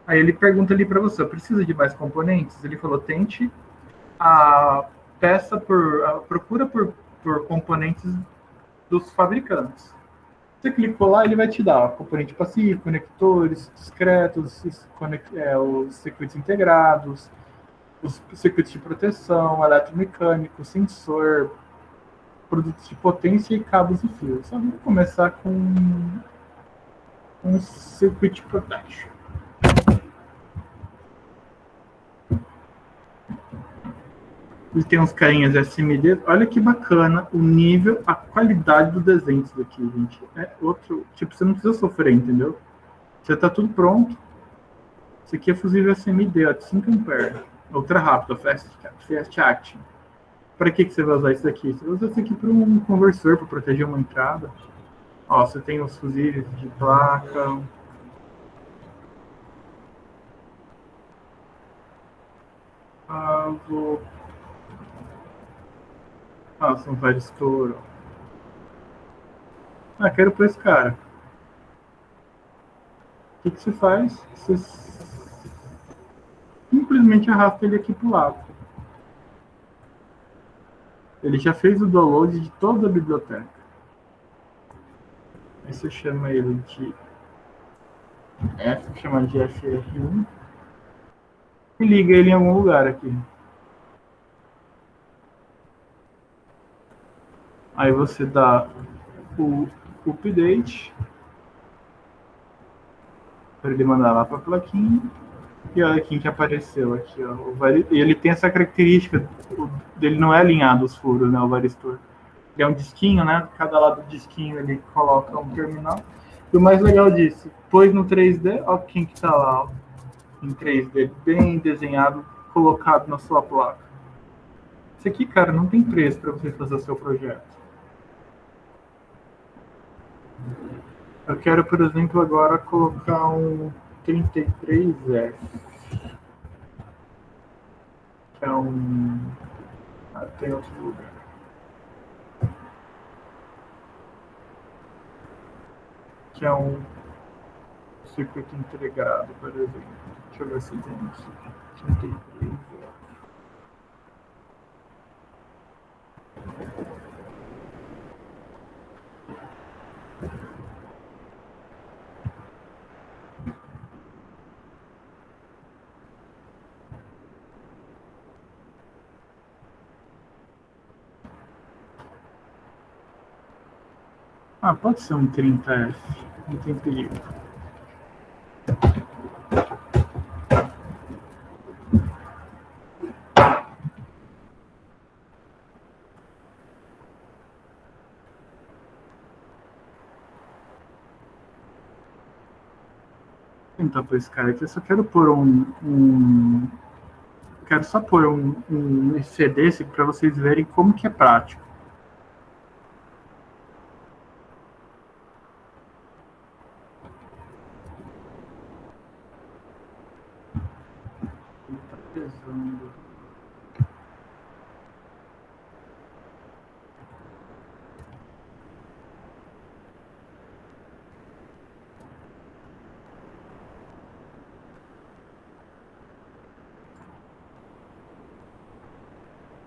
aí ele pergunta ali para você, precisa de mais componentes? Ele falou, tente a procura por componentes dos fabricantes. Você clicou lá, ele vai te dar componente passivo, conectores discretos, os circuitos integrados, os circuitos de proteção, eletromecânico, sensor, produtos de potência e cabos e fios. Só vamos começar com um circuit protection. Ele tem uns carinhas SMD. Olha que bacana o nível, a qualidade do desenho disso daqui, gente. É outro. Tipo, você não precisa sofrer, entendeu? Já tá tudo pronto. Isso aqui é fusível SMD, ó, de 5 ampere. Ultra rápido, fast action. Para que você vai usar isso aqui? Você vai usar isso aqui para um conversor, para proteger uma entrada. Ó, você tem os fusíveis de placa. São vários touros. Quero para esse cara. O que você faz? Você simplesmente arrasta ele aqui para o lado. Ele já fez o download de toda a biblioteca. Aí você chama ele de chama de FR1 e liga ele em algum lugar aqui. Aí você dá o update para ele mandar lá para a plaquinha. E olha quem que apareceu aqui, ó. E ele tem essa característica dele não é alinhado os furos, né, o varistor. Ele é um disquinho, né? Cada lado do disquinho ele coloca um terminal. E o mais legal disso, pôs no 3D, ó quem que tá lá, ó, em 3D, bem desenhado, colocado na sua placa. Isso aqui, cara, não tem preço para você fazer o seu projeto. Eu quero, por exemplo, agora colocar um 33F. Que é um... tem outro lugar. Que é um circuito integrado, por exemplo. Deixa eu ver se tem isso. 33F. Ah, pode ser um 30F. Não tem perigo. Tentar pôr esse cara aqui. Eu só quero pôr quero só pôr um EC desse para vocês verem como que é prático. Ele tá pesando.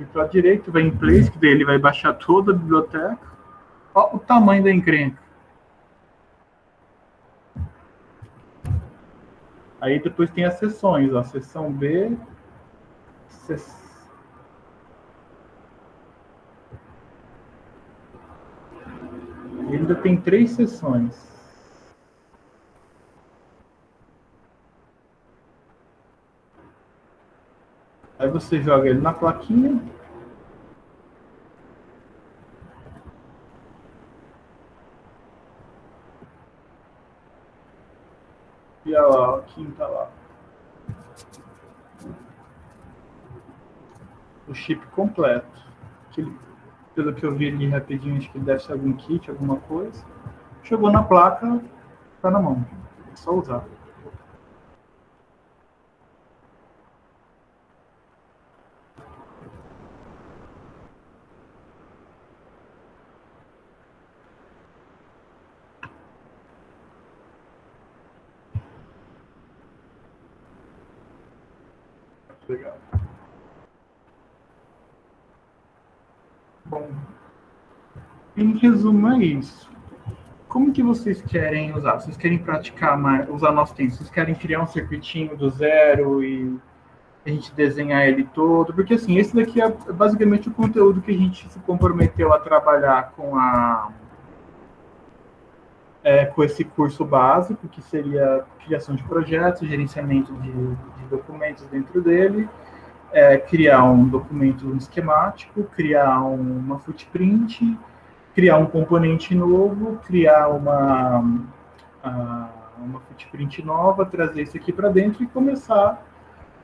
E para a direita vai em place, que daí ele vai baixar toda a biblioteca. Olha o tamanho da encrenca. Aí depois tem as seções, ó, seção B, e ainda tem 3 seções. Aí você joga ele na plaquinha. E olha lá, a quinta lá. O chip completo. Pelo que eu vi ali rapidinho, acho que deve ser algum kit, alguma coisa. Chegou na placa, tá na mão. É só usar. Legal. Bom, em resumo é isso. Como que vocês querem usar? Vocês querem praticar mais, usar nosso tempo? Vocês querem criar um circuitinho do zero e a gente desenhar ele todo? Porque assim, esse daqui é basicamente o conteúdo que a gente se comprometeu a trabalhar com esse curso básico, que seria criação de projetos, gerenciamento de documentos dentro dele, criar um documento esquemático, criar uma footprint, criar um componente novo, criar uma footprint nova, trazer isso aqui para dentro e começar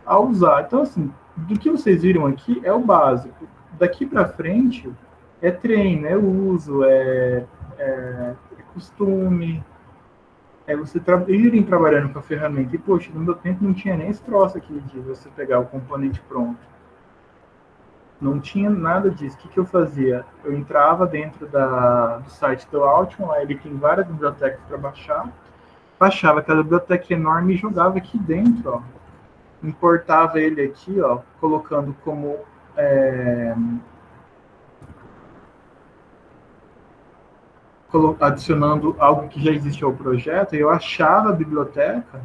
a usar. Então, assim, do que vocês viram aqui é o básico. Daqui para frente é treino, é uso, é costume, você irem trabalhando com a ferramenta. E, poxa, no meu tempo não tinha nem esse troço aqui de você pegar o componente pronto. Não tinha nada disso. O que eu fazia? Eu entrava dentro do site do Altium, lá ele tem várias bibliotecas para baixar, baixava aquela biblioteca enorme e jogava aqui dentro, ó. Importava ele aqui, ó, colocando como adicionando algo que já existia ao projeto, eu achava a biblioteca,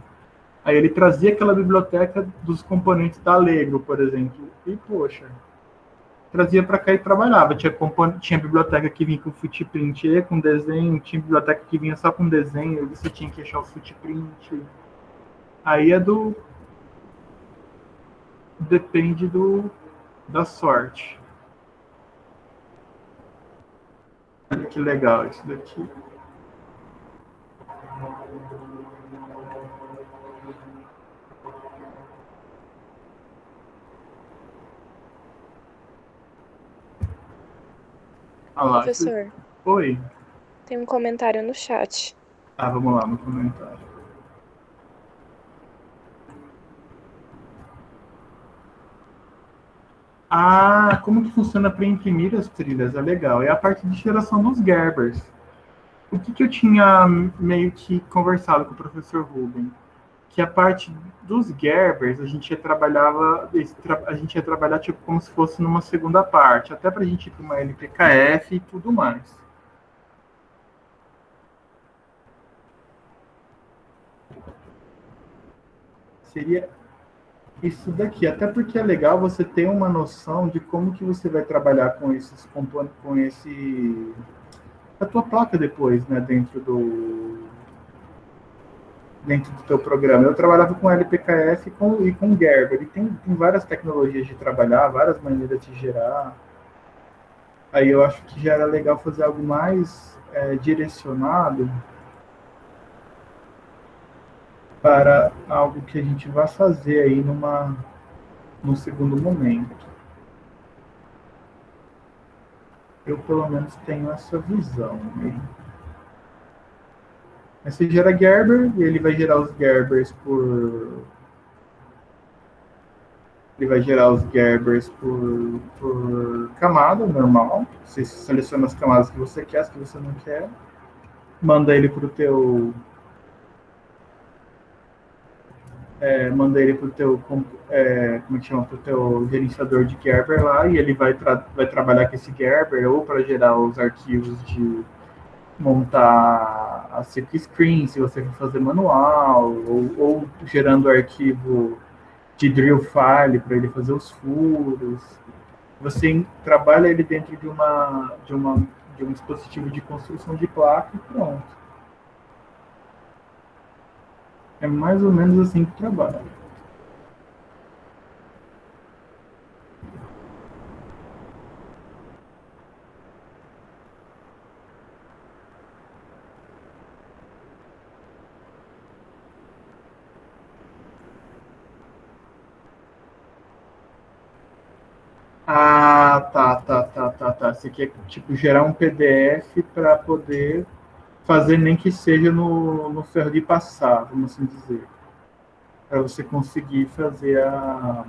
aí ele trazia aquela biblioteca dos componentes da Allegro, por exemplo, e, poxa, trazia para cá e trabalhava. Tinha biblioteca que vinha com footprint com desenho, tinha biblioteca que vinha só com desenho, você tinha que achar o footprint. Aí depende da sorte. Olha que legal isso daqui. Olá, professor. Oi. Tem um comentário no chat. Vamos lá no comentário. Como que funciona para imprimir as trilhas? É legal. É a parte de geração dos Gerbers. O que eu tinha meio que conversado com o professor Ruben? Que a parte dos Gerbers a gente ia trabalhar tipo como se fosse numa segunda parte, até para a gente ir para uma LPKF e tudo mais. Seria isso daqui, até porque é legal você ter uma noção de como que você vai trabalhar com esses componentes, a tua placa depois, né, dentro do teu programa. Eu trabalhava com LPKF e com Gerber. Tem várias tecnologias de trabalhar, várias maneiras de gerar. Aí eu acho que já era legal fazer algo mais direcionado para algo que a gente vai fazer aí num segundo momento. Eu, pelo menos, tenho essa visão. Né? Aí você gera Gerber e ele vai gerar os Gerbers por ele vai gerar os Gerbers por camada normal. Você seleciona as camadas que você quer, as que você não quer. Manda ele para o teu. Manda ele para o teu. Como é que chama? Para o teu gerenciador de Gerber lá. E ele vai trabalhar com esse Gerber ou para gerar os arquivos de montar a silk screen, se você for fazer manual, ou gerando arquivo de drill file para ele fazer os furos. Você trabalha ele dentro de um dispositivo de construção de placa e pronto. É mais ou menos assim que trabalha. Ah, tá. Você quer, tipo, gerar um PDF para poder fazer nem que seja no ferro de passar, vamos assim dizer. Para você conseguir fazer a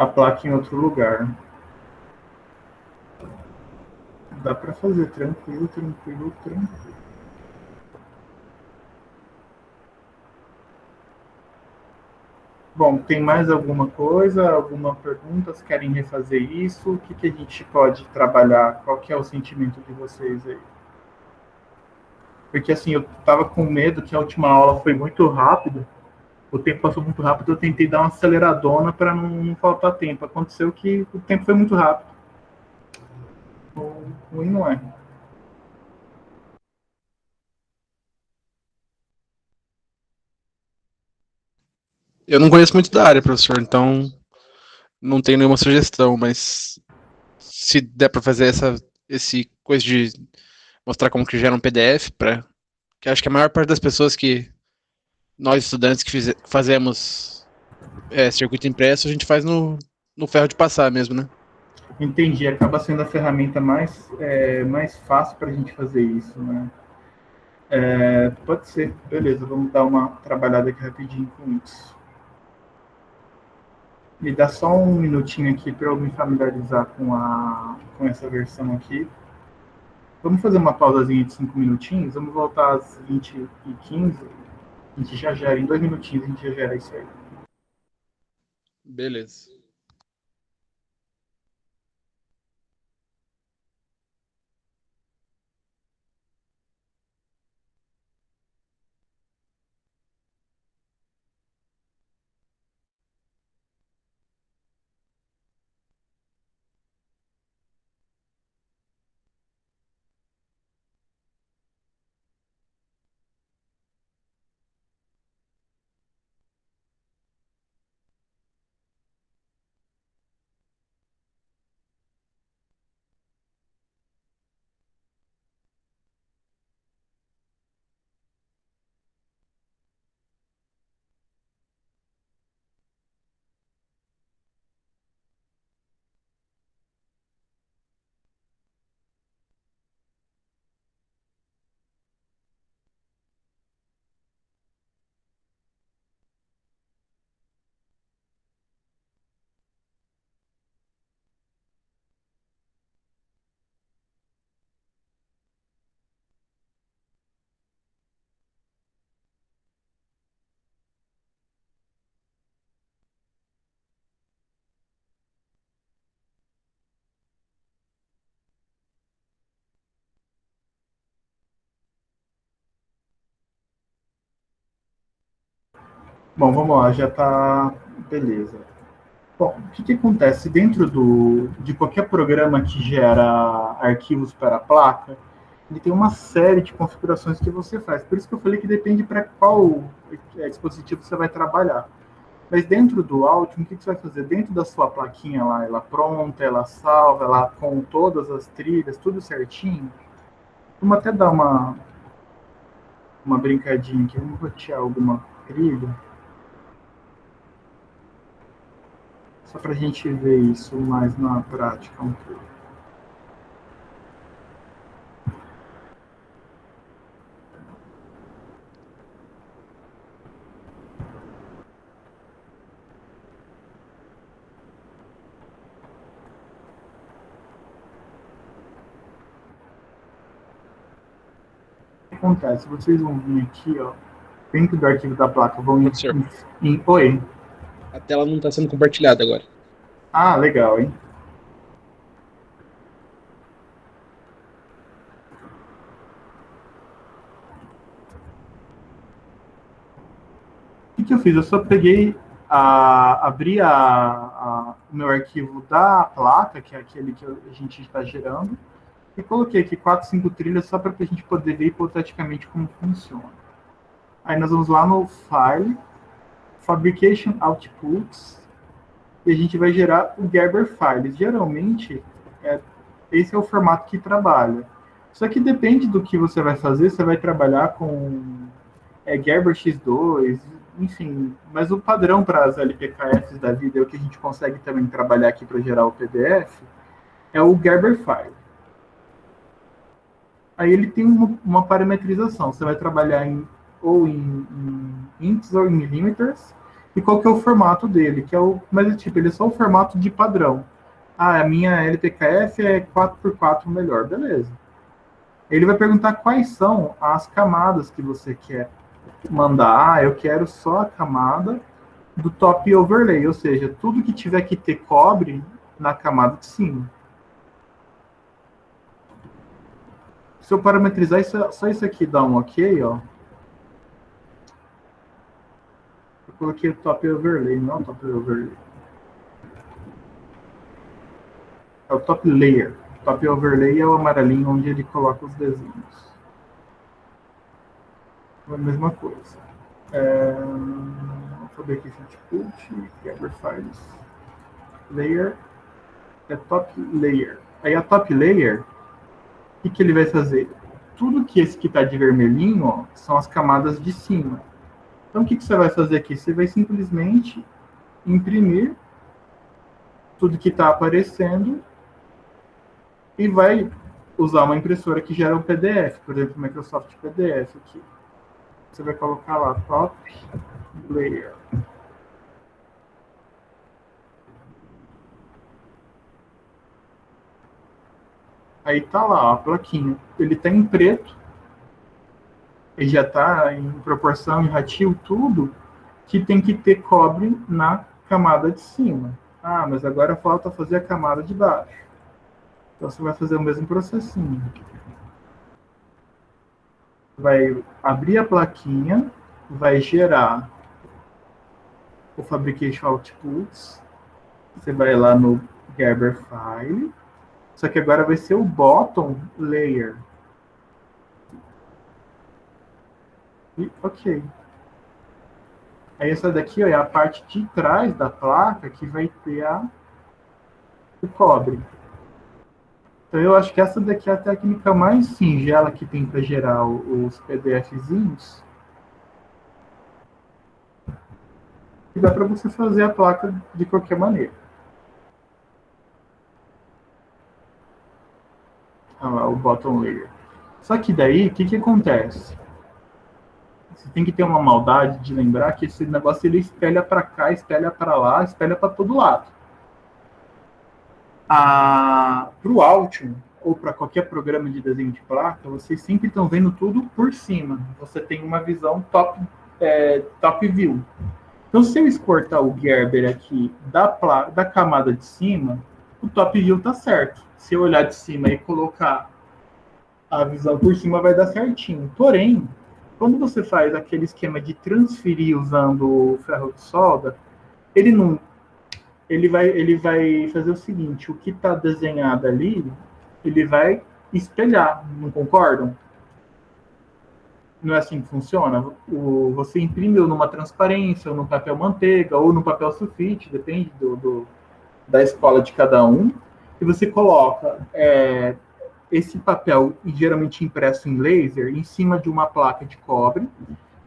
placa em outro lugar. Dá para fazer tranquilo. Bom, tem mais alguma coisa, alguma pergunta? Vocês querem refazer isso? O que a gente pode trabalhar? Qual que é o sentimento de vocês aí? Porque assim, eu estava com medo que a última aula foi muito rápido, o tempo passou muito rápido, eu tentei dar uma aceleradona para não faltar tempo. Aconteceu que o tempo foi muito rápido. O ruim não é. Eu não conheço muito da área, professor, então não tenho nenhuma sugestão, mas se der para fazer esse coisa de mostrar como que gera um PDF, que acho que a maior parte das pessoas que nós estudantes que fazemos circuito impresso, a gente faz no ferro de passar mesmo, né? Entendi, acaba sendo a ferramenta mais fácil para a gente fazer isso, né? Pode ser, beleza, vamos dar uma trabalhada aqui rapidinho com isso. Me dá só um minutinho aqui para eu me familiarizar com essa versão aqui. Vamos fazer uma pausazinha de 5 minutinhos, vamos voltar às 20h15. A gente já gera, em 2 minutinhos a gente já gera isso aí. Beleza. Bom, vamos lá, já está beleza. Bom, o que acontece? Dentro de qualquer programa que gera arquivos para a placa, ele tem uma série de configurações que você faz. Por isso que eu falei que depende para qual dispositivo você vai trabalhar. Mas dentro do Altium, o que você vai fazer? Dentro da sua plaquinha lá, ela pronta, ela salva, ela com todas as trilhas, tudo certinho. Vamos até dar uma brincadinha aqui. Vamos rotear alguma trilha. Só para a gente ver isso mais na prática um pouco. O que acontece? Vocês vão vir aqui, ó, dentro do arquivo da placa, vão em... Oi? A tela não está sendo compartilhada agora. Ah, legal, hein? O que eu fiz? Eu só peguei, abri o meu arquivo da placa, que é aquele que a gente está gerando, e coloquei aqui 4, 5 trilhas só para a gente poder ver hipoteticamente como funciona. Aí nós vamos lá no File, Fabrication Outputs, e a gente vai gerar o Gerber Files. Geralmente, esse é o formato que trabalha. Só que depende do que você vai fazer, você vai trabalhar com Gerber X2, enfim, mas o padrão para as LPKFs da vida, é o que a gente consegue também trabalhar aqui para gerar o PDF, é o Gerber File. Aí ele tem uma parametrização, você vai trabalhar ou em ints ou em milímetros, e qual que é o formato dele, que é mas tipo, ele é só o formato de padrão. Ah, a minha LPKF é 4x4 melhor, beleza. Ele vai perguntar quais são as camadas que você quer mandar. Ah, eu quero só a camada do top overlay, ou seja, tudo que tiver que ter cobre na camada de cima. Se eu parametrizar só isso aqui, dá um ok, ó. Eu coloquei o top overlay, não é o top overlay. É o top layer. O top overlay é o amarelinho onde ele coloca os desenhos. É a mesma coisa. Fabrication Output, Gerber Files. Layer é top layer. Aí a top layer, o que ele vai fazer? Tudo que esse que está de vermelhinho, ó, são as camadas de cima. Então o que você vai fazer aqui? Você vai simplesmente imprimir tudo que está aparecendo e vai usar uma impressora que gera um PDF, por exemplo, o Microsoft PDF aqui. Você vai colocar lá, top layer. Aí tá lá, a plaquinha. Ele tá em preto. Ele já tá em proporção, em ratio, tudo, que tem que ter cobre na camada de cima. Ah, mas agora falta fazer a camada de baixo. Então você vai fazer o mesmo processinho. Vai abrir a plaquinha, vai gerar o Fabrication Outputs. Você vai lá no Gerber File. Só que agora vai ser o Bottom Layer. E ok. Aí essa daqui, ó, é a parte de trás da placa que vai ter o cobre. Então eu acho que essa daqui é a técnica mais singela que tem para gerar os PDFzinhos. E dá para você fazer a placa de qualquer maneira. Olha lá, o bottom layer. Só que daí, o que acontece? Você tem que ter uma maldade de lembrar que esse negócio ele espelha para cá, espelha para lá, espelha para todo lado. Para o Altium, ou para qualquer programa de desenho de placa, vocês sempre estão vendo tudo por cima. Você tem uma visão top view. Então, se eu exportar o Gerber aqui da camada de cima, o top view está certo. Se eu olhar de cima e colocar a visão por cima, vai dar certinho. Porém, quando você faz aquele esquema de transferir usando o ferro de solda, ele não ele vai fazer o seguinte, o que está desenhado ali, ele vai espelhar, não concordam? Não é assim que funciona? Você imprime ou numa transparência, ou no papel manteiga, ou no papel sulfite, depende da escola de cada um, e você coloca esse papel, geralmente impresso em laser, em cima de uma placa de cobre,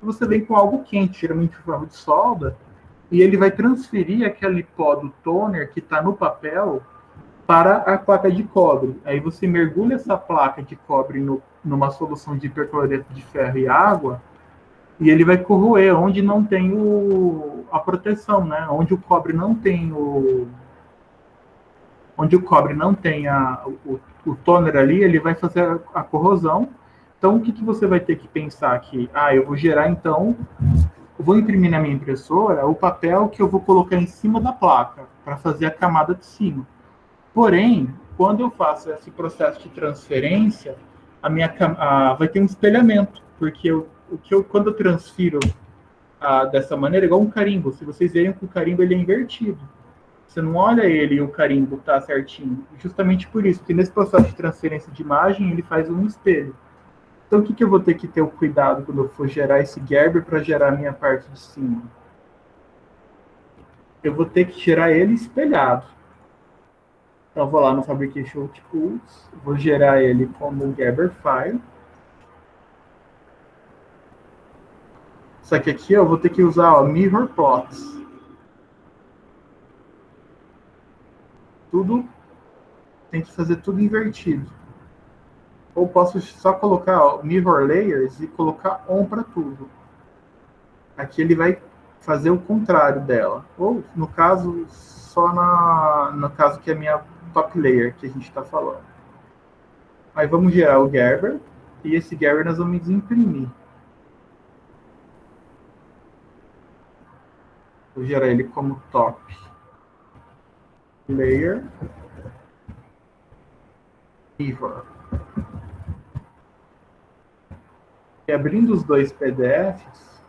e você vem com algo quente, geralmente um ferro de solda, e ele vai transferir aquele pó do toner que está no papel para a placa de cobre. Aí você mergulha essa placa de cobre numa solução de hipercloreto de ferro e água, e ele vai corroer onde não tem a proteção, né? Onde o cobre não tem o toner ali, ele vai fazer a corrosão. Então, o que você vai ter que pensar aqui? Eu vou gerar, então, eu vou imprimir na minha impressora o papel que eu vou colocar em cima da placa, para fazer a camada de cima. Porém, quando eu faço esse processo de transferência, vai ter um espelhamento, porque quando eu transfiro dessa maneira, é igual um carimbo. Se vocês verem que o carimbo ele é invertido. Você não olha ele e o carimbo está certinho. Justamente por isso, porque nesse processo de transferência de imagem, ele faz um espelho. Então, o que eu vou ter que ter o cuidado quando eu for gerar esse Gerber para gerar a minha parte de cima? Eu vou ter que gerar ele espelhado. Então, eu vou lá no Fabrication Tools, vou gerar ele como um Gerber File. Só que aqui eu vou ter que usar Mirror Plots. Tem que fazer tudo invertido. Ou posso só colocar Mirror Layers e colocar On para tudo. Aqui ele vai fazer o contrário dela. Ou, no caso, só no caso que é a minha top layer que a gente está falando. Aí vamos gerar o Gerber. E esse Gerber nós vamos imprimir. Vou gerar ele como top layer. Mirror. E abrindo os dois PDFs,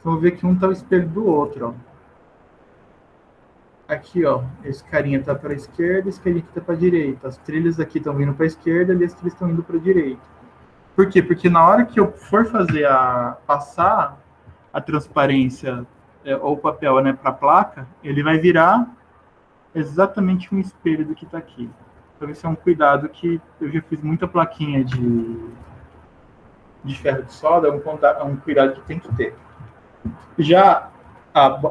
vamos ver que um está ao espelho do outro. Aqui, esse carinha está para a esquerda, esse carinha aqui está para a direita. As trilhas aqui estão vindo para a esquerda e as trilhas estão indo para a direita. Por quê? Porque na hora que eu for passar a transparência ou o papel, né, para a placa, ele vai virar exatamente um espelho do que está aqui. Então, esse é um cuidado que eu já fiz muita plaquinha de ferro de solda, é um cuidado que tem que ter. Já,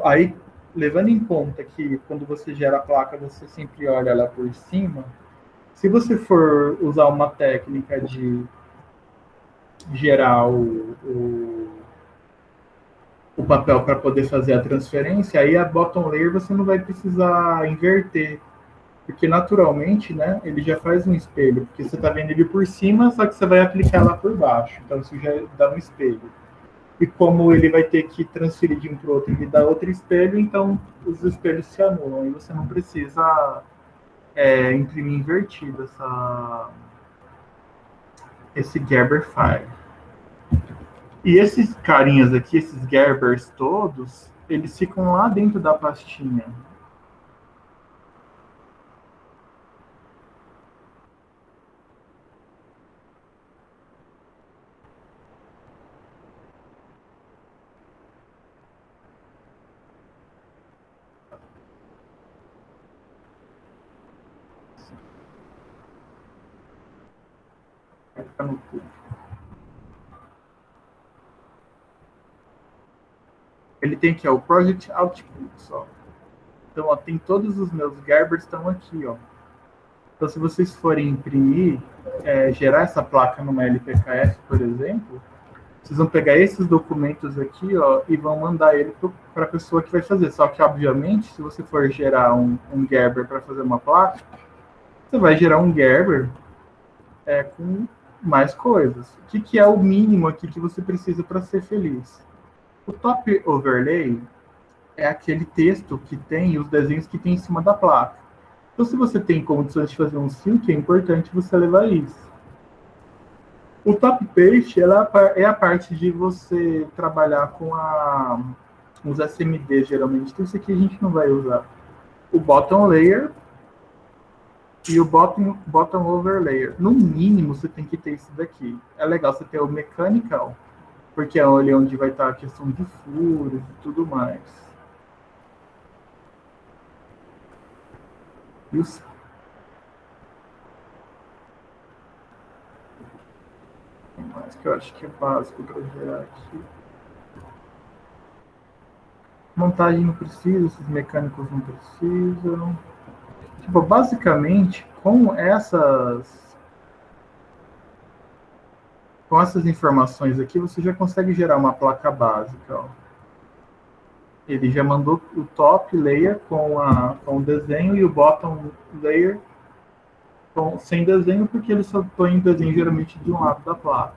aí, levando em conta que quando você gera a placa, você sempre olha ela por cima, se você for usar uma técnica de gerar o papel para poder fazer a transferência, aí a bottom layer você não vai precisar inverter, porque naturalmente, né, ele já faz um espelho, porque você está vendo ele por cima, só que você vai aplicar lá por baixo, então isso já dá um espelho. E como ele vai ter que transferir de um para o outro, ele dá outro espelho, então os espelhos se anulam, e você não precisa imprimir invertido esse Gerber file. E esses carinhas aqui, esses Gerbers todos, eles ficam lá dentro da pastinha. Vai ficar no tubo. Ele tem aqui, o Project Output, ó. Então, tem todos os meus Gerbers estão aqui, ó. Então, se vocês forem imprimir, gerar essa placa numa LPKF, por exemplo, vocês vão pegar esses documentos aqui, ó, e vão mandar ele para a pessoa que vai fazer. Só que, obviamente, se você for gerar um Gerber para fazer uma placa, você vai gerar um Gerber com mais coisas. O que é o mínimo aqui que você precisa para ser feliz? O top overlay é aquele texto que tem os desenhos que tem em cima da placa. Então, se você tem condições de fazer um silk, é importante você levar isso. O top paste ela é a parte de você trabalhar com os SMDs, geralmente. Então, isso aqui a gente não vai usar. O bottom layer e o bottom over layer. No mínimo, você tem que ter isso daqui. É legal você ter o mechanical, porque é ali onde vai estar a questão de furos e tudo mais. E os mais que eu acho que é básico para gerar aqui. Montagem não precisa, esses mecânicos não precisam. Tipo, basicamente, com essas informações aqui, você já consegue gerar uma placa básica. Ó. Ele já mandou o top layer com o desenho e o bottom layer sem desenho, porque ele só põe desenho geralmente de um lado da placa.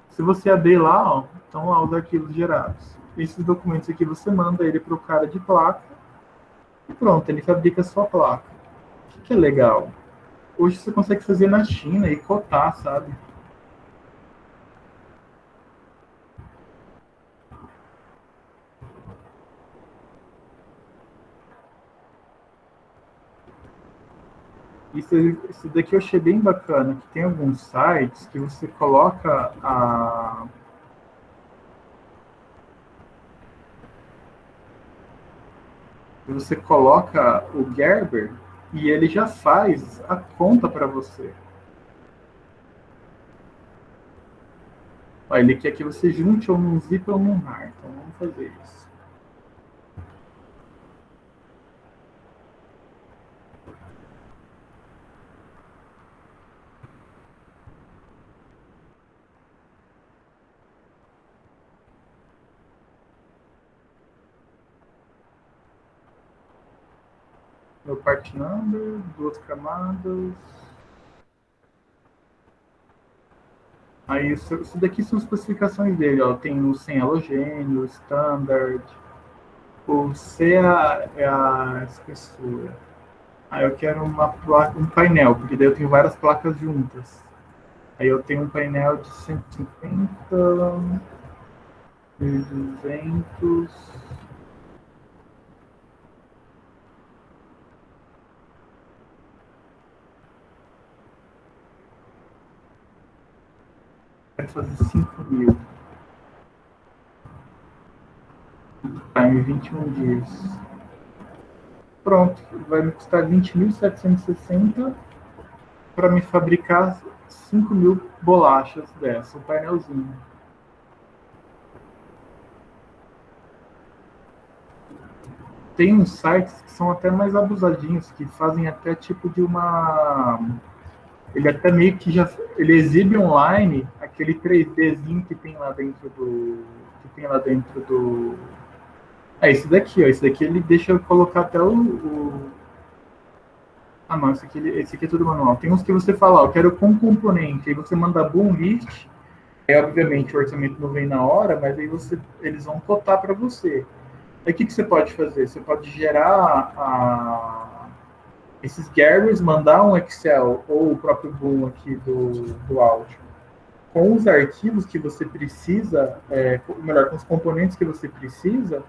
Se você abrir lá, ó, estão lá os arquivos gerados. Esses documentos aqui você manda ele para o cara de placa e pronto, ele fabrica a sua placa. O que é legal? Hoje você consegue fazer na China e cotar, sabe? Isso daqui eu achei bem bacana, que tem alguns sites que você coloca o Gerber e ele já faz a conta para você. Ó, ele quer que você junte ou num zip ou num rar, então vamos fazer isso. Meu part number, 2 camadas. Aí isso daqui são as especificações dele, ó. Tem o sem halogênio, o standard. O C é a espessura. Aí eu quero um painel, porque daí eu tenho várias placas juntas. Aí eu tenho um painel de 150, 1200. Quero fazer 5.000. Time 21 dias. Pronto, vai me custar 20.760 para me fabricar 5.000 bolachas dessa, um painelzinho. Tem uns sites que são até mais abusadinhos, que fazem até tipo de uma... Ele até meio que já... Ele exibe online aquele 3Dzinho que tem lá dentro do... É esse daqui, ó. Esse daqui ele deixa eu colocar até Ah, não, esse aqui é tudo manual. Tem uns que você fala, ó, eu quero com componente, aí você manda boom list, aí obviamente o orçamento não vem na hora, mas aí eles vão cotar para você. Aí o que você pode fazer? Você pode gerar esses Gerbers, mandar um Excel ou o próprio boom aqui do áudio com os arquivos que você precisa, melhor, com os componentes que você precisa,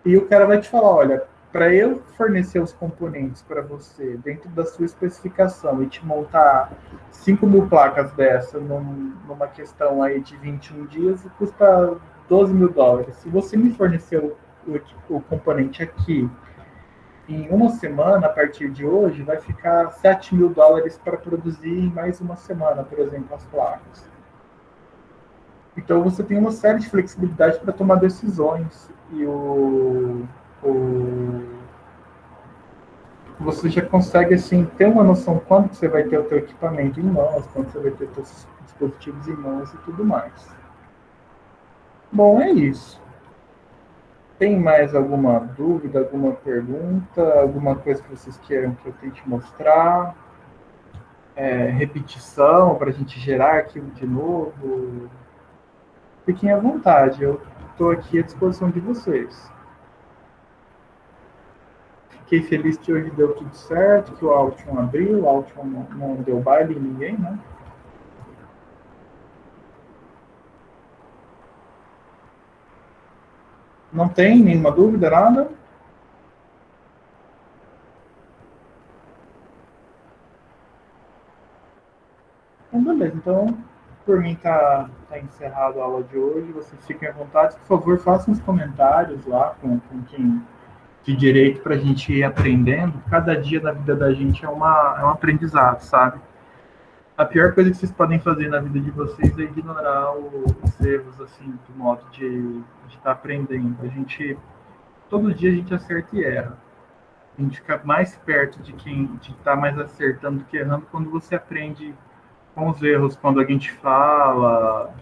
e o cara vai te falar, olha, para eu fornecer os componentes para você dentro da sua especificação e te montar 5.000 placas dessa numa questão aí de 21 dias, custa $12.000. Se você me fornecer o componente aqui em uma semana, a partir de hoje, vai ficar $7.000 para produzir em mais uma semana, por exemplo, as placas. Então você tem uma série de flexibilidade para tomar decisões e você já consegue assim ter uma noção quando você vai ter o teu equipamento em mãos, quando você vai ter os seus dispositivos em mãos e tudo mais. Bom, é isso. Tem mais alguma dúvida, alguma pergunta, alguma coisa que vocês queiram que eu tente mostrar? Repetição para a gente gerar arquivo de novo? Fiquem à vontade, eu estou aqui à disposição de vocês. Fiquei feliz que hoje deu tudo certo, que o Altium abriu, o Altium não deu baile em ninguém, né? Não tem nenhuma dúvida, nada? Então, beleza. Então, por mim, tá encerrado a aula de hoje. Vocês fiquem à vontade. Por favor, façam os comentários lá com quem de direito para a gente ir aprendendo. Cada dia da vida da gente é um aprendizado, sabe? A pior coisa que vocês podem fazer na vida de vocês é ignorar os erros, assim, do modo de estar aprendendo. Todo dia a gente acerta e erra. A gente fica mais perto de quem está mais acertando do que errando quando você aprende com os erros, quando alguém te fala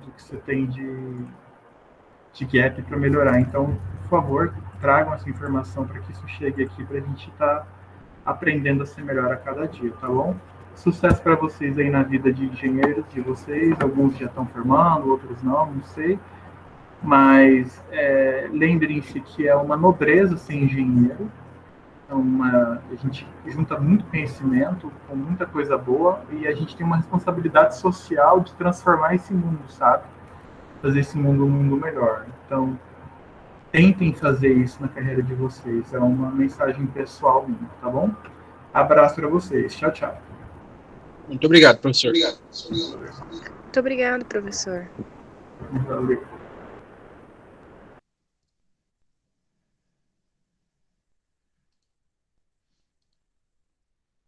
do que você tem de gap para melhorar. Então, por favor, tragam essa informação para que isso chegue aqui para a gente estar aprendendo a ser melhor a cada dia, tá bom? Sucesso para vocês aí na vida de engenheiros de vocês. Alguns já estão formando, outros não sei. Mas lembrem-se que é uma nobreza ser engenheiro. A gente junta muito conhecimento com muita coisa boa e a gente tem uma responsabilidade social de transformar esse mundo, sabe? Fazer esse mundo um mundo melhor. Então, tentem fazer isso na carreira de vocês. É uma mensagem pessoal minha, tá bom? Abraço para vocês. Tchau, tchau. Muito obrigado, professor. Muito obrigado, professor. Valeu.